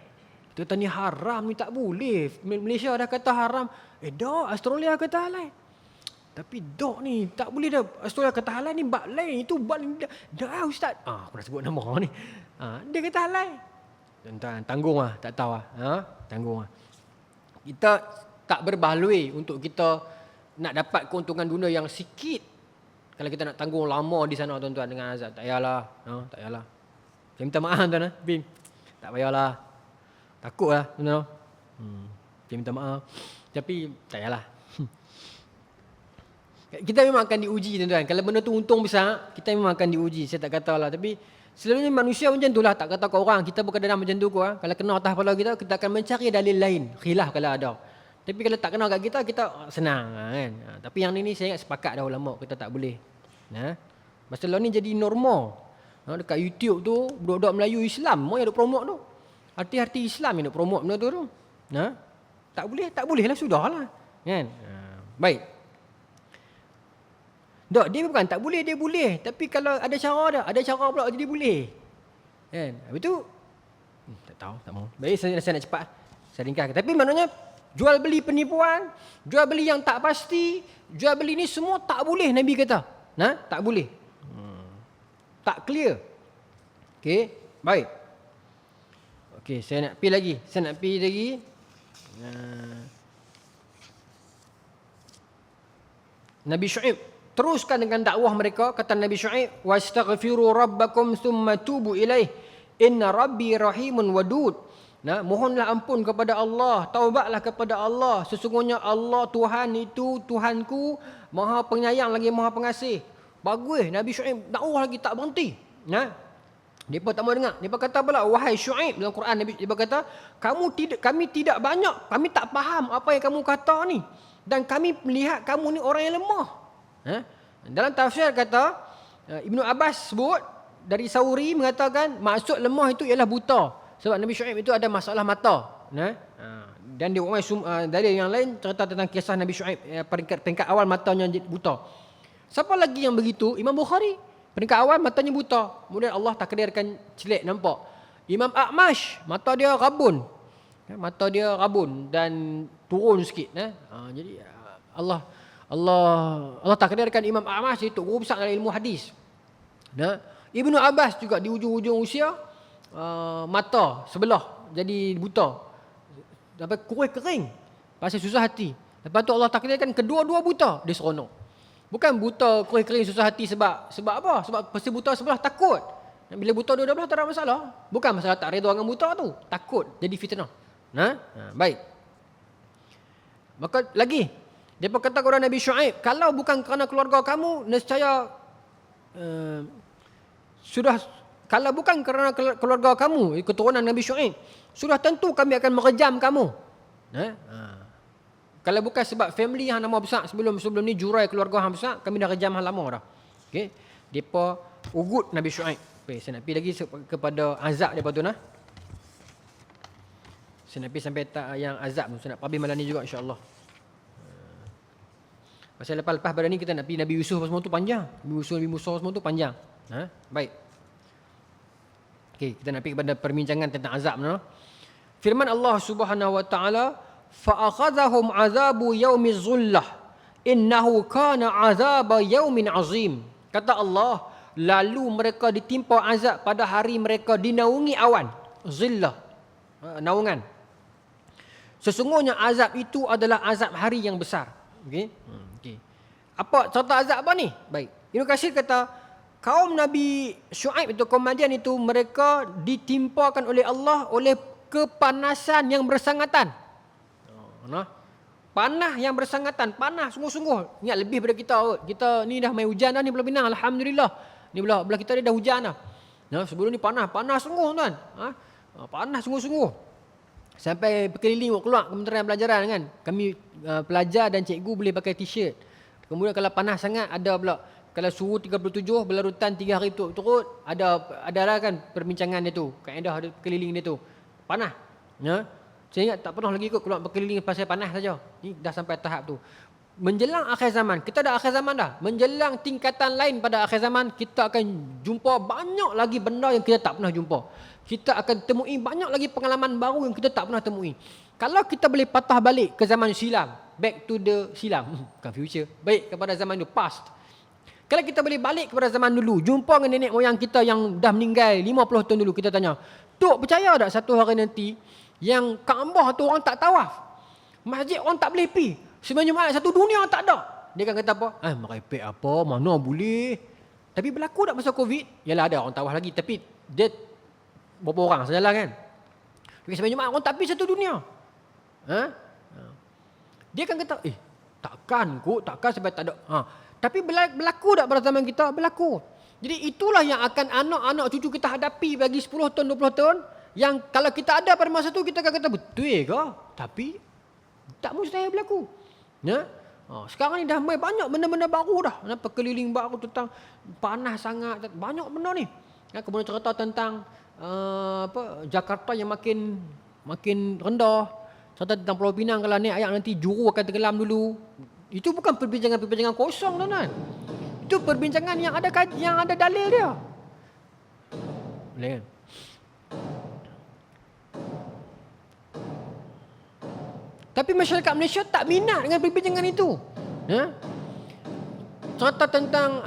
Kita kata ni haram ni tak boleh. Malaysia dah kata haram. Dah Australia kata halal. Tapi dok ni tak boleh dah. Australia kata halal ni bab lain. Itu bab ni dah ustaz. Aku dah sebut nama ni. Dia kata halal. Tuan-tuan tanggung lah. Tak tahu lah. Tanggung lah. Kita tak berbaloi untuk kita nak dapat keuntungan dunia yang sikit. Kalau kita nak tanggung lama di sana tuan-tuan dengan azab. Tak payahlah. Tak payahlah. Saya minta maaf tuan-tuan. Bing. Tak payahlah. Takutlah tuan-tuan. Saya minta maaf. Tapi tak payahlah. Kita memang akan diuji tuan-tuan. Kalau benda tu untung besar, kita memang akan diuji. Saya tak katalah. Tapi selalunya manusia macam tu lah. Tak kata ke orang. Kita berkeadaan macam tu kot. Kalau kena atas kepala kita akan mencari dalil lain. Khilaf kalau ada. Tapi kalau tak kena kat kita senang kan. Tapi yang ni saya ingat sepakat dah ulama. Kita tak boleh. Masalah ni jadi normal. Dekat YouTube tu, budak-budak Melayu Islam yang duk promote tu. Arti-arti Islam yang duk promote benda tu. Tak boleh lah, sudahlah. Kan? Baik. Tak, dia bukan tak boleh, dia boleh. Tapi kalau ada cara pula jadi boleh. Kan? Habis tu, tak tahu, tak mau. Baik, saya nak cepat. Saya ringkaskan. Tapi maknanya, jual beli penipuan, jual beli yang tak pasti, jual beli ni semua tak boleh Nabi kata. Tak boleh. Tak clear. Okey, baik. Okey, saya nak pergi lagi. Nabi Syuaib teruskan dengan dakwah mereka. Kata Nabi Syuaib, wastaghfiru rabbakum thumma tubu ilaih inna rabbi rahimun wadud. Mohonlah ampun kepada Allah, taubatlah kepada Allah. Sesungguhnya Allah Tuhan itu Tuhanku, Maha penyayang lagi Maha pengasih. Bagus, Nabi Syuaib dakwah lagi tak berhenti. Depa tak mau dengar. Depa kata pula, wahai Syuaib, dalam Quran depa kata, kami tidak banyak, kami tak faham apa yang kamu kata ni. Dan kami melihat kamu ni orang yang lemah. Dalam tafsir kata, Ibnu Abbas sebut dari Sauri mengatakan maksud lemah itu ialah buta. Sebab Nabi Syuaib itu ada masalah mata. Dan dari yang lain cerita tentang kisah Nabi Syuaib, peringkat awal matanya buta. Siapa lagi yang begitu? Imam Bukhari. Peringkat awal matanya buta. Kemudian Allah takdirkan celik nampak. Imam A'mash, mata dia rabun. Mata dia rabun dan turun sikit. Jadi Allah takdirkan Imam A'mash itu guru besar dalam ilmu hadis. Ibnu Abbas juga di ujung-ujung usia mata sebelah jadi buta. Sampai kurus kering. Pasal susah hati. Lepas tu Allah takdirkan kedua-dua buta, dia seronok. Bukan buta kurus kering susah hati sebab apa? Sebab pasti buta sebelah takut. Dan bila buta dua-dua belah tak ada masalah. Bukan masalah tak redha dengan buta tu. Takut jadi fitnah. Baik. Maka lagi dia berkata kepada Nabi Syuaib, kalau bukan kerana keluarga kamu, nescaya kalau bukan kerana keluarga kamu, keturunan Nabi Syuaib, sudah tentu kami akan merejam kamu. Kalau bukan sebab family yang nama besar sebelum ni jurai keluarga yang besar, kami dah rejam hang lama dah. Okey. Depa ugut Nabi Syuaib. Baik, saya nak pergi lagi kepada azab depa tu nah. Saya nak pergi sampai yang azab tu. Saya nak habis malam ni juga insya-Allah. Pasal lepas pada ni kita nak pergi Nabi Yusuf semua tu panjang. Nabi Musa semua tu panjang. Baik. Okey, kita nak pergi kepada perbincangan tentang azab nah. Firman Allah Subhanahu wa taala, فَأَخَذَهُمْ عَذَابُ يَوْمِ الظُّلَّةِ إِنَّهُ كَانَ عَذَابَ يَوْمٍ عَظِيمٍ. Kata Allah, lalu mereka ditimpa azab pada hari mereka dinaungi awan. Zillah, naungan. Sesungguhnya azab itu adalah azab hari yang besar. Okey. Apa cerita azab apa ni? Baik. Ibnu Katsir kata, kaum Nabi Syuaib itu, kaum Madian itu, mereka ditimpakan oleh Allah oleh kepanasan yang bersangatan. Panah yang bersangatan, panas sungguh-sungguh. Ingat lebih daripada kita kot. Kita ni dah main hujan dah ni belah Pinang, alhamdulillah. Ni belah kita ni dah hujan dah. Sebelum ni panas sungguh tuan. Panas sungguh-sungguh. Sampai berkeliling keluar Kementerian Pelajaran kan. Kami pelajar dan cikgu boleh pakai t-shirt. Kemudian kalau panas sangat ada pula Kalau suhu 37 berlarutan 3 hari turut, adalah kan perbincangan dia tu, kaedah dia keliling dia tu. Panas. Ya. Saya ingat tak pernah lagi ikut keluar berkeliling pasal panas saja. Ni dah sampai tahap tu. Menjelang akhir zaman, kita dah akhir zaman dah. Menjelang tingkatan lain pada akhir zaman, kita akan jumpa banyak lagi benda yang kita tak pernah jumpa. Kita akan temui banyak lagi pengalaman baru yang kita tak pernah temui. Kalau kita boleh patah balik ke zaman silam, back to the silam, bukan future, baik kepada zaman itu, past. Kalau kita boleh balik kepada zaman dulu, jumpa dengan nenek moyang kita yang dah meninggal 50 tahun dulu, kita tanya, Tok percaya tak satu hari nanti yang Kaabah tu orang tak tawaf, masjid orang tak boleh pergi, sembahyang Jumaat satu dunia tak ada. Dia akan kata apa? Merepek apa, mana boleh. Tapi berlaku tak masa Covid? Yalah ada orang tawaf lagi, tapi dia berapa orang sajalah kan. Pergi sembahyang Jumaat orang tak pergi satu dunia. Dia akan kata, takkan sampai tak ada. Tapi berlaku tak pada zaman kita? Berlaku. Jadi itulah yang akan anak-anak cucu kita hadapi bagi 10 tahun, 20 tahun. Yang kalau kita ada pada masa tu, kita akan kata, betul ke? Tapi tak mustahil berlaku. Ya? Sekarang ni dah banyak benda-benda baru dah. Perkeliling baru tentang panas sangat. Banyak benda ni. Kemudian cerita tentang Jakarta yang makin rendah. Cerita tentang Pulau Pinang, kalau naik air nanti juru akan tenggelam dulu. Itu bukan perbincangan kosong, tuan-tuan. Itu perbincangan yang ada dalil dia. Boleh kan? Tapi masyarakat Malaysia tak minat dengan perbincangan itu. Cerita tentang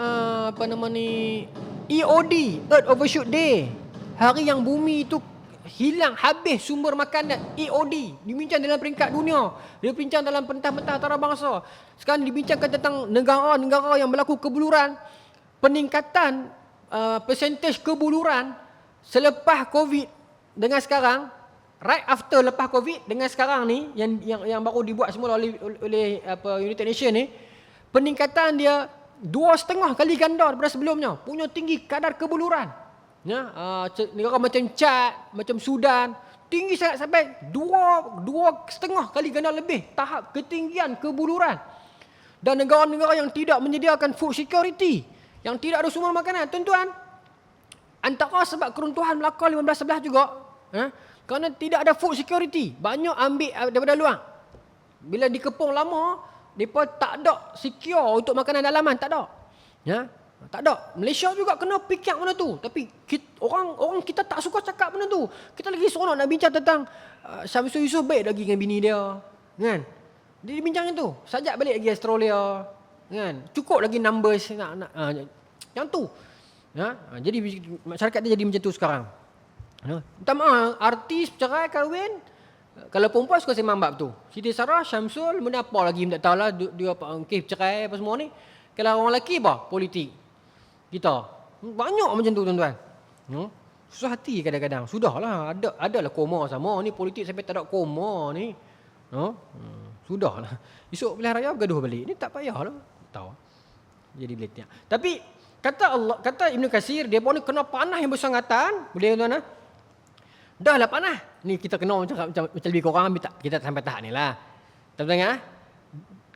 EOD, Earth Overshoot Day. Hari yang bumi itu hilang habis sumber makanan, EOD. Dibincang dalam peringkat dunia. Dibincang dalam pentah-pentah antarabangsa. Sekarang dibincangkan tentang negara-negara yang berlaku kebuluran. Peningkatan persentage kebuluran selepas Covid dengan sekarang, right after lepas Covid dengan sekarang ni yang baru dibuat semula oleh United Nations ni, peningkatan dia 2,5 kali ganda daripada sebelumnya. Punya tinggi kadar kebuluran. Negara macam Chad, macam Sudan, tinggi sangat sampai 2,5 kali ganda lebih tahap ketinggian kebuluran. Dan negara-negara yang tidak menyediakan food security, yang tidak ada sumber makanan, tuan-tuan, antara sebab keruntuhan Melaka 15-11 juga, kerana tidak ada food security, banyak ambil daripada luar. Bila dikepung lama, mereka tak ada secure untuk makanan dalaman, tak ada. Tak ada. Malaysia juga kena fikir benda tu. Tapi orang kita tak suka cakap benda tu. Kita lagi seronok nak bincang tentang Syamsul Yusof baik lagi dengan bini dia. Kan? Dia bincang itu. Sajak balik lagi Australia. Kan? Cukup lagi numbers. Yang tu. Jadi masyarakat dia jadi macam tu sekarang. Minta maaf, artis cerai kahwin. Kalau perempuan suka sembang bab tu. Siti Sarah, Syamsul, benda apa lagi tak tahulah. Dia cerai apa semua ni. Kalau orang lelaki apa? Politik. Kita banyak macam tu, tuan-tuan. Susah hati kadang-kadang. Sudahlah, adalah koma sama ni, politik sampai tak ada koma ni. Sudahlah. Esok pilihan raya bergaduh balik. Ni tak payahlah. Tahu. Jadi beletik. Tapi kata Ibn Katsir, dia pun kena panah yang bersangatan. Boleh, tuan-tuan? Dah lah panah. Ni kita kena macam lebih kurang, kita sampai tahap ni lah. Tuan-tuan,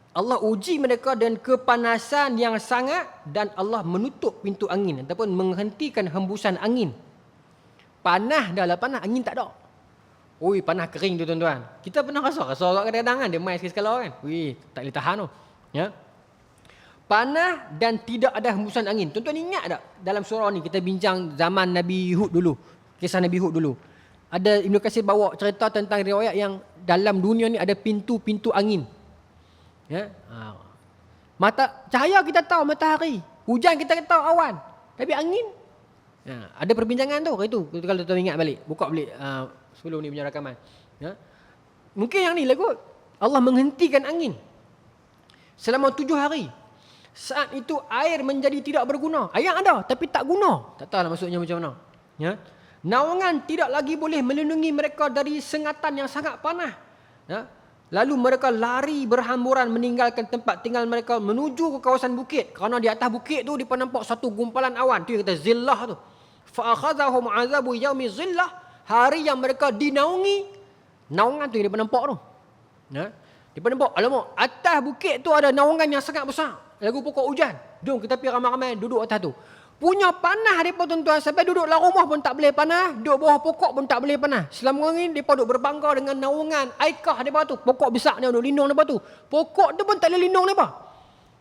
Allah uji mereka dengan kepanasan yang sangat, dan Allah menutup pintu angin ataupun menghentikan hembusan angin. Panah dah lah panah, angin tak ada. Ui, panah kering tu, tuan-tuan. Kita pernah rasa kadang-kadang kan, dia main sekali-sekala kan. Ui, tak boleh tahan tu. Panah dan tidak ada hembusan angin. Tuan-tuan ingat tak dalam surah ni kita bincang zaman Nabi Hud dulu. Kisah Nabi Hud dulu. Ada Ibn Katsir bawa cerita tentang riwayat yang dalam dunia ni ada pintu-pintu angin. Cahaya kita tahu matahari, hujan kita tahu awan, tapi angin, ada perbincangan tu. Itu kalau tuan ingat balik, buka balik sebelum ni punya rakaman. Mungkin yang ni lagu Allah menghentikan angin selama 7 hari. Saat itu air menjadi tidak berguna. Air ada tapi tak guna. Tak tahulah maksudnya macam mana. Naungan tidak lagi boleh melindungi mereka dari sengatan yang sangat panas. Lalu mereka lari berhamburan meninggalkan tempat tinggal mereka menuju ke kawasan bukit. Kerana di atas bukit tu mereka nampak satu gumpalan awan. Tu yang kata zillah tu. Fa akhadhahum azabu yaumi zillah. Hari yang mereka dinaungi. Naungan tu yang mereka nampak tu. Mereka nampak, alamak, atas bukit tu ada naungan yang sangat besar. Lagu pokok hujan. Jom kita pergi ramai-ramai duduk atas tu. Punya panah mereka tuan-tuan, sampai duduk dalam rumah pun tak boleh panah, duduk bawah pokok pun tak boleh panah. Selama ni mereka duduk berbangga dengan naungan aikah mereka tu. Pokok besar dia duduk lindung mereka tu. Pokok tu pun tak boleh lindung mereka.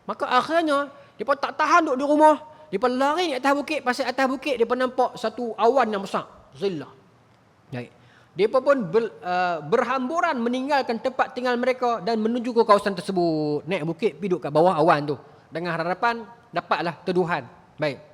Maka akhirnya mereka tak tahan duduk di rumah. Mereka lari di atas bukit. Pasal atas bukit mereka nampak satu awan yang besar. Zillah. Baik. Mereka pun berhamburan meninggalkan tempat tinggal mereka dan menuju ke kawasan tersebut. Naik bukit, pergi duduk kat bawah awan tu. Dengan harapan dapatlah teduhan. Baik.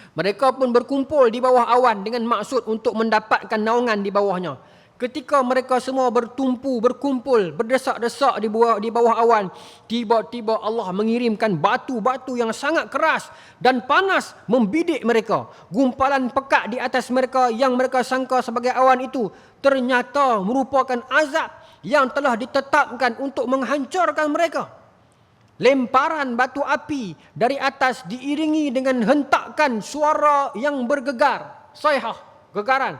Mereka pun berkumpul di bawah awan dengan maksud untuk mendapatkan naungan di bawahnya. Ketika mereka semua berkumpul, berdesak-desak di bawah awan, tiba-tiba Allah mengirimkan batu-batu yang sangat keras dan panas membidik mereka. Gumpalan pekat di atas mereka yang mereka sangka sebagai awan itu ternyata merupakan azab yang telah ditetapkan untuk menghancurkan mereka. Lemparan batu api dari atas diiringi dengan hentakan suara yang bergegar. Sayhah, gegaran.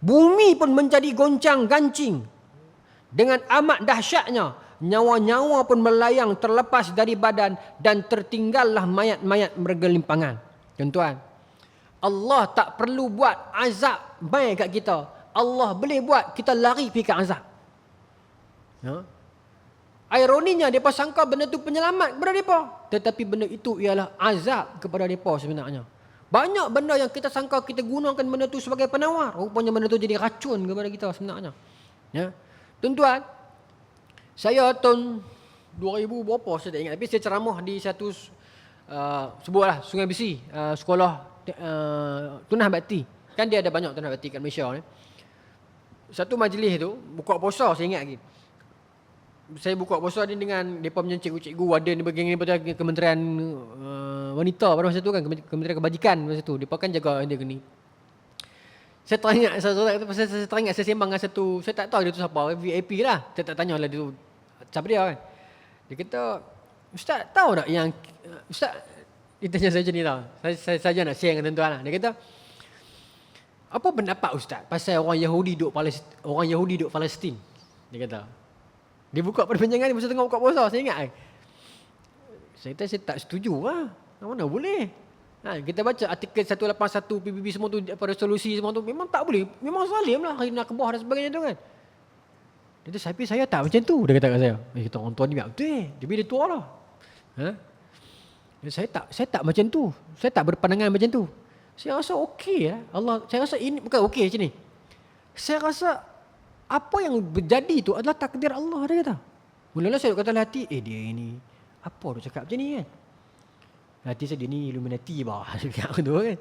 Bumi pun menjadi goncang-gancing. Dengan amat dahsyatnya, nyawa-nyawa pun melayang terlepas dari badan dan tertinggallah mayat-mayat bergelimpangan. Tuan-tuan, Allah tak perlu buat azab mai kat kita. Allah boleh buat kita lari pergi ke azab. Ironinya, mereka sangka benda itu penyelamat kepada mereka. Tetapi benda itu ialah azab kepada mereka sebenarnya. Banyak benda yang kita sangka kita gunakan benda itu sebagai penawar. Rupanya benda itu jadi racun kepada kita sebenarnya. Ya. Tuan-tuan, saya tahun 2000 berapa saya tak ingat. Tapi saya ceramah di satu sebuah Sungai Besi, sekolah Tunah Bakti. Kan dia ada banyak Tunah Bakti kat Malaysia ni. Satu majlis tu, buka puasa saya ingat lagi. Saya buka puasa ni dengan mereka punya cikgu-cikgu waden di bagian ni, Kementerian Wanita pada masa tu kan, Kementerian Kebajikan masa tu. Mereka kan jaga dia ni. Saya teringat, saya sembang dengan satu, saya tak tahu dia tu siapa, VIP lah. Saya tak tanya lah dia tu siapa dia kan. Dia kata, Ustaz tahu tak yang, Ustaz, dia tanya saya macam ni tau. Saya saja nak share dengan tuan-tuan lah. Dia kata, apa pendapat Ustaz pasal orang Yahudi duduk Palestin? Dia kata. Dia buka perbincangan ni masa tengah buka puasa, saya ingat kan. Saya kata saya tak setuju lah. Mana boleh. Kita baca artikel 181 PBB semua tu, resolusi semua tu, memang tak boleh. Memang zalim lah Hari Nakbah dan sebagainya tu kan. Dia kata, saya tak macam tu. Dia kata kat saya. Kita orang tua ni biar betul. Dia tua lah. Saya tak macam tu. Saya tak berpandangan macam tu. Saya rasa okey lah. Allah, saya rasa ini bukan okey macam ni. Saya rasa apa yang berjadi tu adalah takdir Allah, dia kata. Mula-mula saya kata dalam hati, dia ini apa dia cakap macam ni kan? Hati saya, dia ni Illuminati bah. Dia cakap tu kan.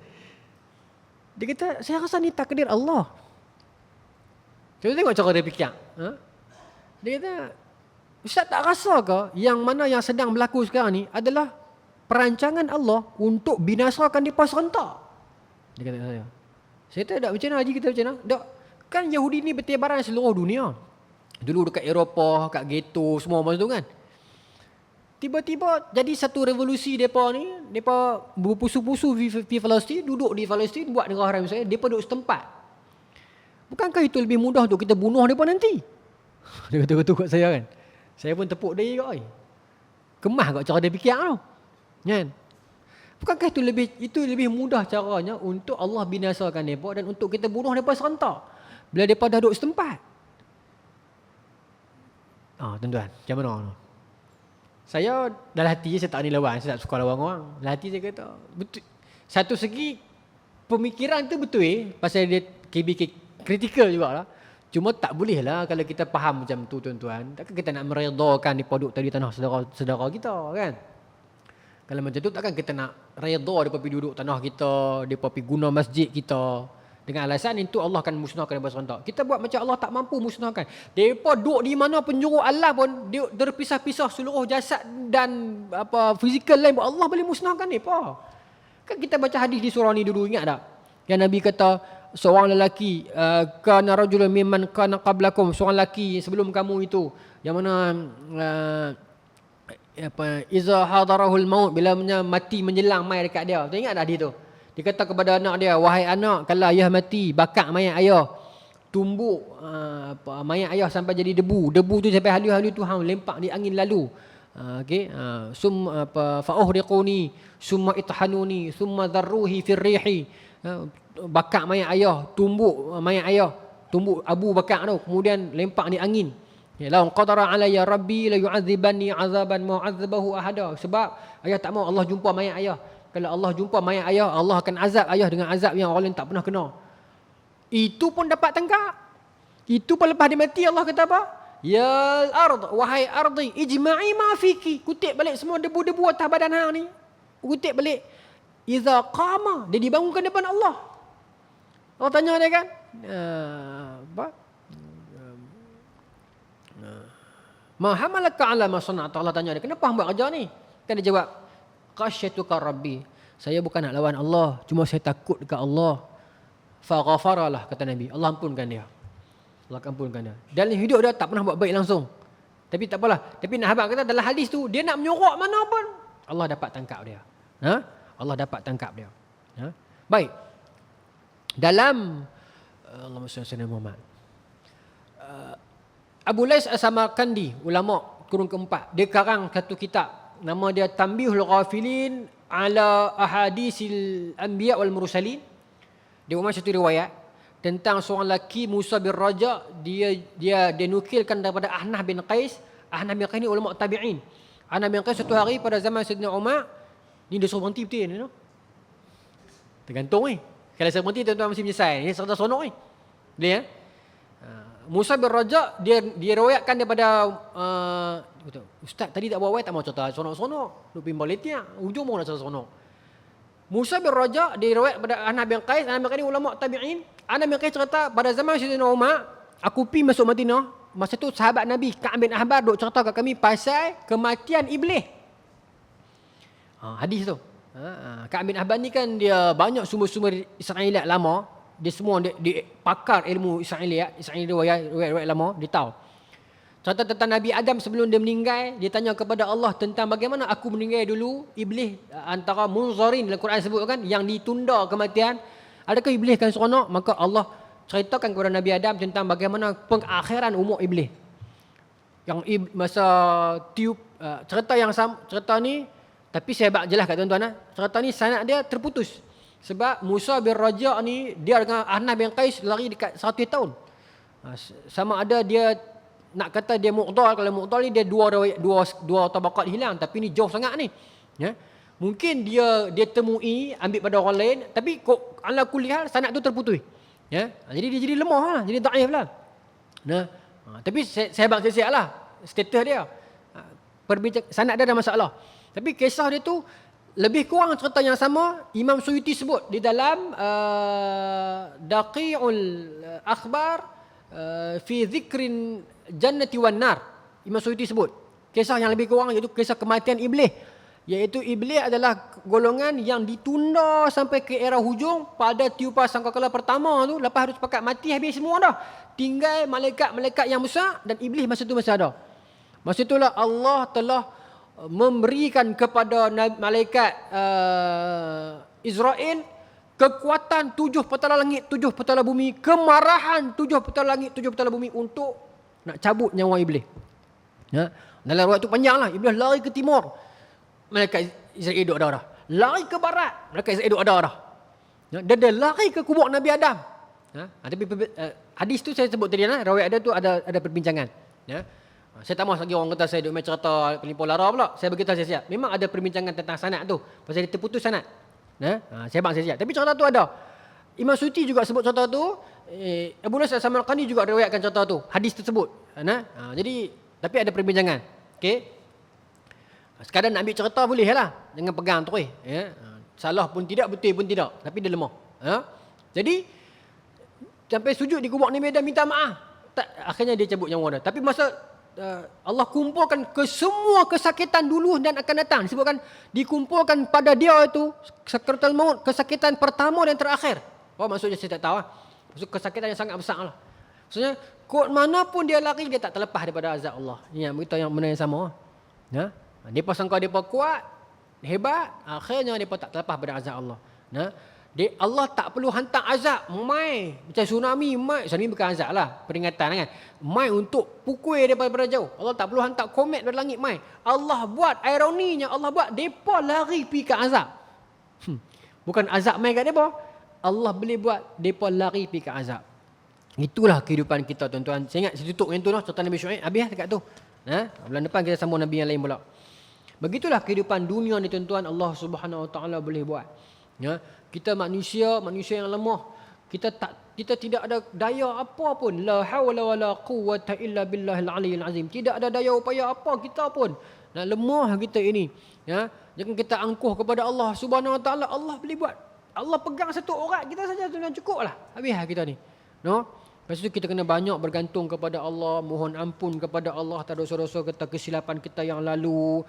Dia kata, saya rasa ni takdir Allah. Saya tengok cara dia fikir. Dia kata, Ustaz tak rasa ke yang mana yang sedang berlaku sekarang ni adalah perancangan Allah untuk binasakan mereka serentak? Dia kata saya. Saya kata, tak macam mana haji kita macam mana? Tak. Kan Yahudi ni bertebaran seluruh dunia. Dulu dekat Eropah, kat ghetto, semua masa tu kan. Tiba-tiba jadi satu revolusi mereka ni. Mereka berpusu-pusu di Palestin, duduk di Palestin, buat negara haram saya. Mereka duduk setempat. Bukankah itu lebih mudah untuk kita bunuh mereka nanti? Dia kata-kata kat saya kan. Saya pun tepuk dia kat. Kemah kat cara dia fikir tu. Kan? Bukankah itu lebih mudah caranya untuk Allah binasakan mereka dan untuk kita bunuh mereka serentak? Bila mereka dah duduk setempat. Tuan-tuan, macam mana? Saya dalam hati saya tak ni lawan, saya tak suka lawan orang. Dalam hati saya kata, betul. Satu segi pemikiran tu betul pasal dia KBK kritikal jugalah. Cuma tak boleh lah kalau kita faham macam tu tuan-tuan. Takkan kita nak meredakan di produk tadi tanah saudara kita kan? Kalau macam tu takkan kita nak reda dia pergi duduk tanah kita, dia pergi guna masjid kita. Dengan alasan itu Allah akan musnahkan mereka serentak. Kita buat macam Allah tak mampu musnahkan. Mereka duduk di mana penjuru alam pun, dia terpisah-pisah seluruh jasad dan fizikal lain pun Allah boleh musnahkan mereka. Kan kita baca hadis di surah ni dulu, ingat tak? Yang Nabi kata, seorang lelaki, kana rajulun mimman kana qablakum, seorang lelaki sebelum kamu itu, yang mana iza hadarahul maut, bila mati menjelang mai dekat dia. Tengok ingat tak dia tu? Dia kata kepada anak dia, wahai anak, kalau ayah mati, bakar mayat ayah. Tumbuk mayat ayah sampai jadi debu. Debu tu sampai halu-halu tu lempak di angin lalu. Okey, summa fa'uhriquni summa ithanuni summa dharruhi fir rihi. Bakar mayat ayah, tumbuk mayat ayah, tumbuk abu bakar tu, kemudian lempak di angin. Ya, la qadara alayya rabbi la yu'adzibanni 'azaban ma 'adzabahu ahada. Sebab ayah tak mau Allah jumpa mayat ayah. Kalau Allah jumpa mayat ayah, Allah akan azab ayah dengan azab yang orang lain tak pernah kena. Itu pun dapat tangkap. Itu pun lepas dia mati Allah kata apa? Ya ard, wahai ardi, ijma'i ma fiki. Kutip balik semua debu-debu atas badan hang ni. Kutip balik. Iza qama, dia dibangunkan depan Allah. Allah tanya dia kan? Apa? Ma hamalaka ala ma sana'ta. Allah tanya dia, kenapa hang buat kerja ni? Kan dia jawab, khasyatuka rabbi. Saya bukan nak lawan Allah, cuma saya takut dekat Allah. Fa ghafaralah, kata Nabi. Allah ampunkan dia. Allah ampunkan dia. Dalam hidup dia tak pernah buat baik langsung. Tapi tak apalah. Tapi nak habaq kata dalam hadis tu, dia nak menyorok mana pun, Allah dapat tangkap dia. Allah dapat tangkap dia. Baik. Dalam Allahumma shalli ala Muhammad. Abu Lais As-Samarkandi, ulama kurun keempat, dia karang satu kitab, nama dia Tanbihul Ghafilin ala Ahadisil Anbiya wal Mursalin. Dia umar satu riwayat tentang seorang lelaki Musa bin Raja, dia nukilkan daripada Ahnaf bin Qais. Ahnaf bin Qais ni ulama tabi'in. Ahnaf bin Qais satu hari pada zaman Sayyidina Umar, ni dia suruh berhenti betul ni. Tergantung ni. Kalau saya berhenti tuan-tuan mesti menyesal. Ini serta sonok ni. Dia Musa bin Raja, dia riwayatkan daripada ustaz tadi tak bawa tak mau cerita sonok-sonok. Lu pimbal letia, ujung mau nak cerita sonok. Musa bin Raja dia riwayat pada Ahnaf bin Qais. Ahnaf bin Qais ni ulama tabi'in. Ahnaf bin Qais cerita pada zaman Sayyidina Umar, aku pergi masuk Madinah. Masa tu sahabat Nabi Ka'ab bin Ahbar duk cerita kat kami pasal kematian iblis. Hadis tu. Ka'ab bin Ahbar ni kan dia banyak sumber-sumber Israiliyat lama. Dia semua dia pakar ilmu Israiliyat riwayat lama, dia tahu. Cerita tentang Nabi Adam sebelum dia meninggal, dia tanya kepada Allah tentang bagaimana aku meninggal dulu. Iblis antara munzarin dalam Quran sebut kan, yang ditunda kematian. Adakah iblis akan seronok? Maka Allah ceritakan kepada Nabi Adam tentang bagaimana pengakhiran umur iblis. Yang masa tiup cerita yang cerita ni, tapi saya bak jelas kat tuan-tuan. Cerita ni sanad dia terputus. Sebab Musa bin Raja ni dia dengan Ahnaf bin Qais lari dekat 100 tahun. Sama ada dia nak kata dia mu'dal, kalau mu'dal ni dia dua tabaqat hilang, tapi ni jauh sangat ni. Ya. Mungkin dia temui ambil pada orang lain, tapi kok ala kulli hal sanad tu terputus. Ya. Jadi dia jadi lemah lah, jadi dhaif lah. Tapi saya bang siap-siap lah status dia. Perbincang sanad dia ada masalah. Tapi kisah dia tu lebih kurang cerita yang sama Imam Suyuti sebut di dalam Daqi'ul Akhbar fi Zikrin Jannati wan Nar. Imam Suyuti sebut kisah yang lebih kurang iaitu kisah kematian iblis. Iaitu iblis adalah golongan yang ditunda sampai ke era hujung. Pada tiupan sangkakala pertama tu, lepas harus sepakat mati habis semua dah. Tinggal malaikat-malaikat yang besar dan iblis masa tu masih ada. Masa itulah Allah telah memberikan kepada malaikat Israel kekuatan 7 petala langit, 7 petala bumi, kemarahan 7 petala langit, 7 petala bumi untuk nak cabut nyawa iblis. Ya. Dalam riwayat tu panjang lah. Iblis lari ke timur, malaikat Israel duduk ada dah. Lari ke barat, malaikat Israel duduk ada dah. Ya. Dia lari ke kubur Nabi Adam. Ya. Tapi hadis tu saya sebut tadi lah, riwayat dia tu ada perbincangan. Ya. Saya tak mahu lagi orang kata saya duk main cerita pelimpah lara pula. Saya beritahu siap-siap. Memang ada perbincangan tentang sanad tu. Pasal dia terputus sanad. Saya bang siap-siap. Tapi cerita tu ada. Imam Suyuti juga sebut cerita tu. Abu Lais As-Samarkandi juga riwayatkan cerita tu. Hadis tersebut. Jadi, tapi ada perbincangan. Okey. Sekadar nak ambil cerita boleh lah. Jangan pegang terus. Ya. Salah pun tidak, betul pun tidak. Tapi dia lemah. Jadi, sampai sujud di kubur Nabi Adam minta maaf. Akhirnya dia cabut nyawa dia. Tapi masa Allah kumpulkan ke semua kesakitan dulu dan akan datang. Disebutkan dikumpulkan pada dia itu sakaratul maut, kesakitan pertama dan terakhir. Oh, maksudnya saya tak tahu. Maksud kesakitan yang sangat besar lah. Maksudnya kod mana pun dia lari, dia tak terlepas daripada azab Allah. Ini yang beritahu yang benda yang sama. Ya? Mereka sangka mereka kuat, hebat, akhirnya mereka tak terlepas daripada azab Allah. Allah tak perlu hantar azab mai macam tsunami mai. Tsunami bukan azab lah, peringatan kan. Mai untuk pukul daripada jauh. Allah tak perlu hantar komet dari langit mai. Allah buat ironinya, Allah buat depa lari pi ke azab. Bukan azab mai kat depa. Allah boleh buat depa lari pi ke azab. Itulah kehidupan kita tuan-tuan. Saya ingat saya tutup yang tu lah cerita Nabi Syuaib habis dekat tu. Bulan depan kita sambung Nabi yang lain pula. Begitulah kehidupan dunia ni tuan-tuan, Allah Subhanahu Wa Taala boleh buat. Ya, kita manusia yang lemah. Kita tidak ada daya apa pun. La haula wala quwwata illa billahil aliyyil azim. Tidak ada daya upaya apa kita pun. Lemah kita ini. Ya, jangan kita angkuh kepada Allah Subhanahu Wa Taala. Allah boleh buat. Allah pegang satu orang kita saja sudah cukuplah. Habis kita ni. No? Lepas itu kita kena banyak bergantung kepada Allah, mohon ampun kepada Allah atas dosa-dosa kita, kesilapan kita yang lalu.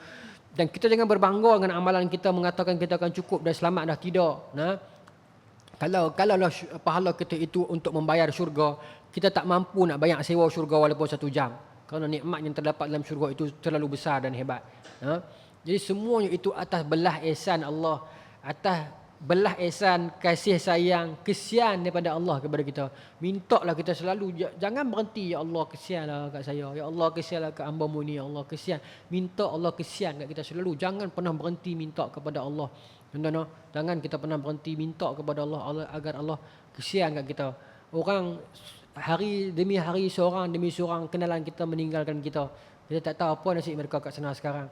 Dan kita jangan berbangga dengan amalan kita mengatakan kita akan cukup dan selamat dah, tidak. Kalau pahala kita itu untuk membayar syurga, kita tak mampu nak bayar sewa syurga walaupun 1 jam. Kerana nikmat yang terdapat dalam syurga itu terlalu besar dan hebat. Jadi semuanya itu atas belah ihsan Allah, atas belah ihsan, kasih sayang, kesian daripada Allah kepada kita. Mintalah kita selalu, jangan berhenti, ya Allah kesianlah kat saya, ya Allah kesianlah kat hamba-Mu ni, ya Allah kesian. Minta Allah kesian kat kita selalu. Jangan pernah berhenti minta kepada Allah. Tuan-tuan, jangan kita pernah berhenti minta kepada Allah agar Allah kesian kat kita. Orang hari demi hari, seorang demi seorang kenalan kita meninggalkan kita. Kita tak tahu apa nasib mereka kat sana sekarang.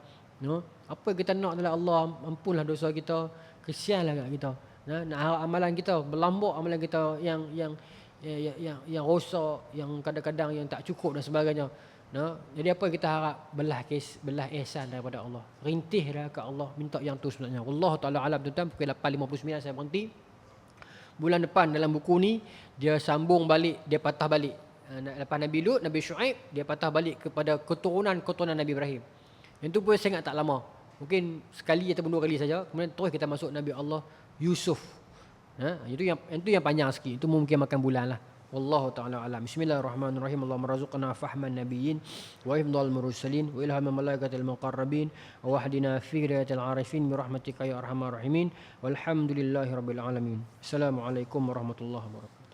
Apa kita nak adalah Allah ampunlah dosa kita, kesianlah kat kita. Nak harap amalan kita berlambak, amalan kita yang rosak, yang kadang-kadang yang tak cukup dan sebagainya. Jadi apa yang kita harap? Belah ihsan daripada Allah. Rintihlah kat Allah, minta yang tu sebenarnya. Wallahu taala alam. Tuan-tuan, pukul 8.59 saya berhenti. Bulan depan dalam buku ni dia sambung balik, dia patah balik. Lepas Nabi Lut, Nabi Syuaib, dia patah balik kepada keturunan Nabi Ibrahim. Yang tu pun sangat tak lama. Mungkin sekali ataupun 2 kali saja. Kemudian terus kita masuk Nabi Allah Yusuf. Itu yang panjang sikit. Itu mungkin makan bulan lah. Wallahu ta'ala alam. Bismillahirrahmanirrahim. Allahumma razuqna fahman nabiyyin wa hifdhal mursalin wa ilhamal malaikatil muqarrabin wa wahdina fi hidayatil arifin bi rahmatika ya arhamar rahimin. Walhamdulillahi rabbil alamin. Assalamualaikum warahmatullahi wabarakatuh.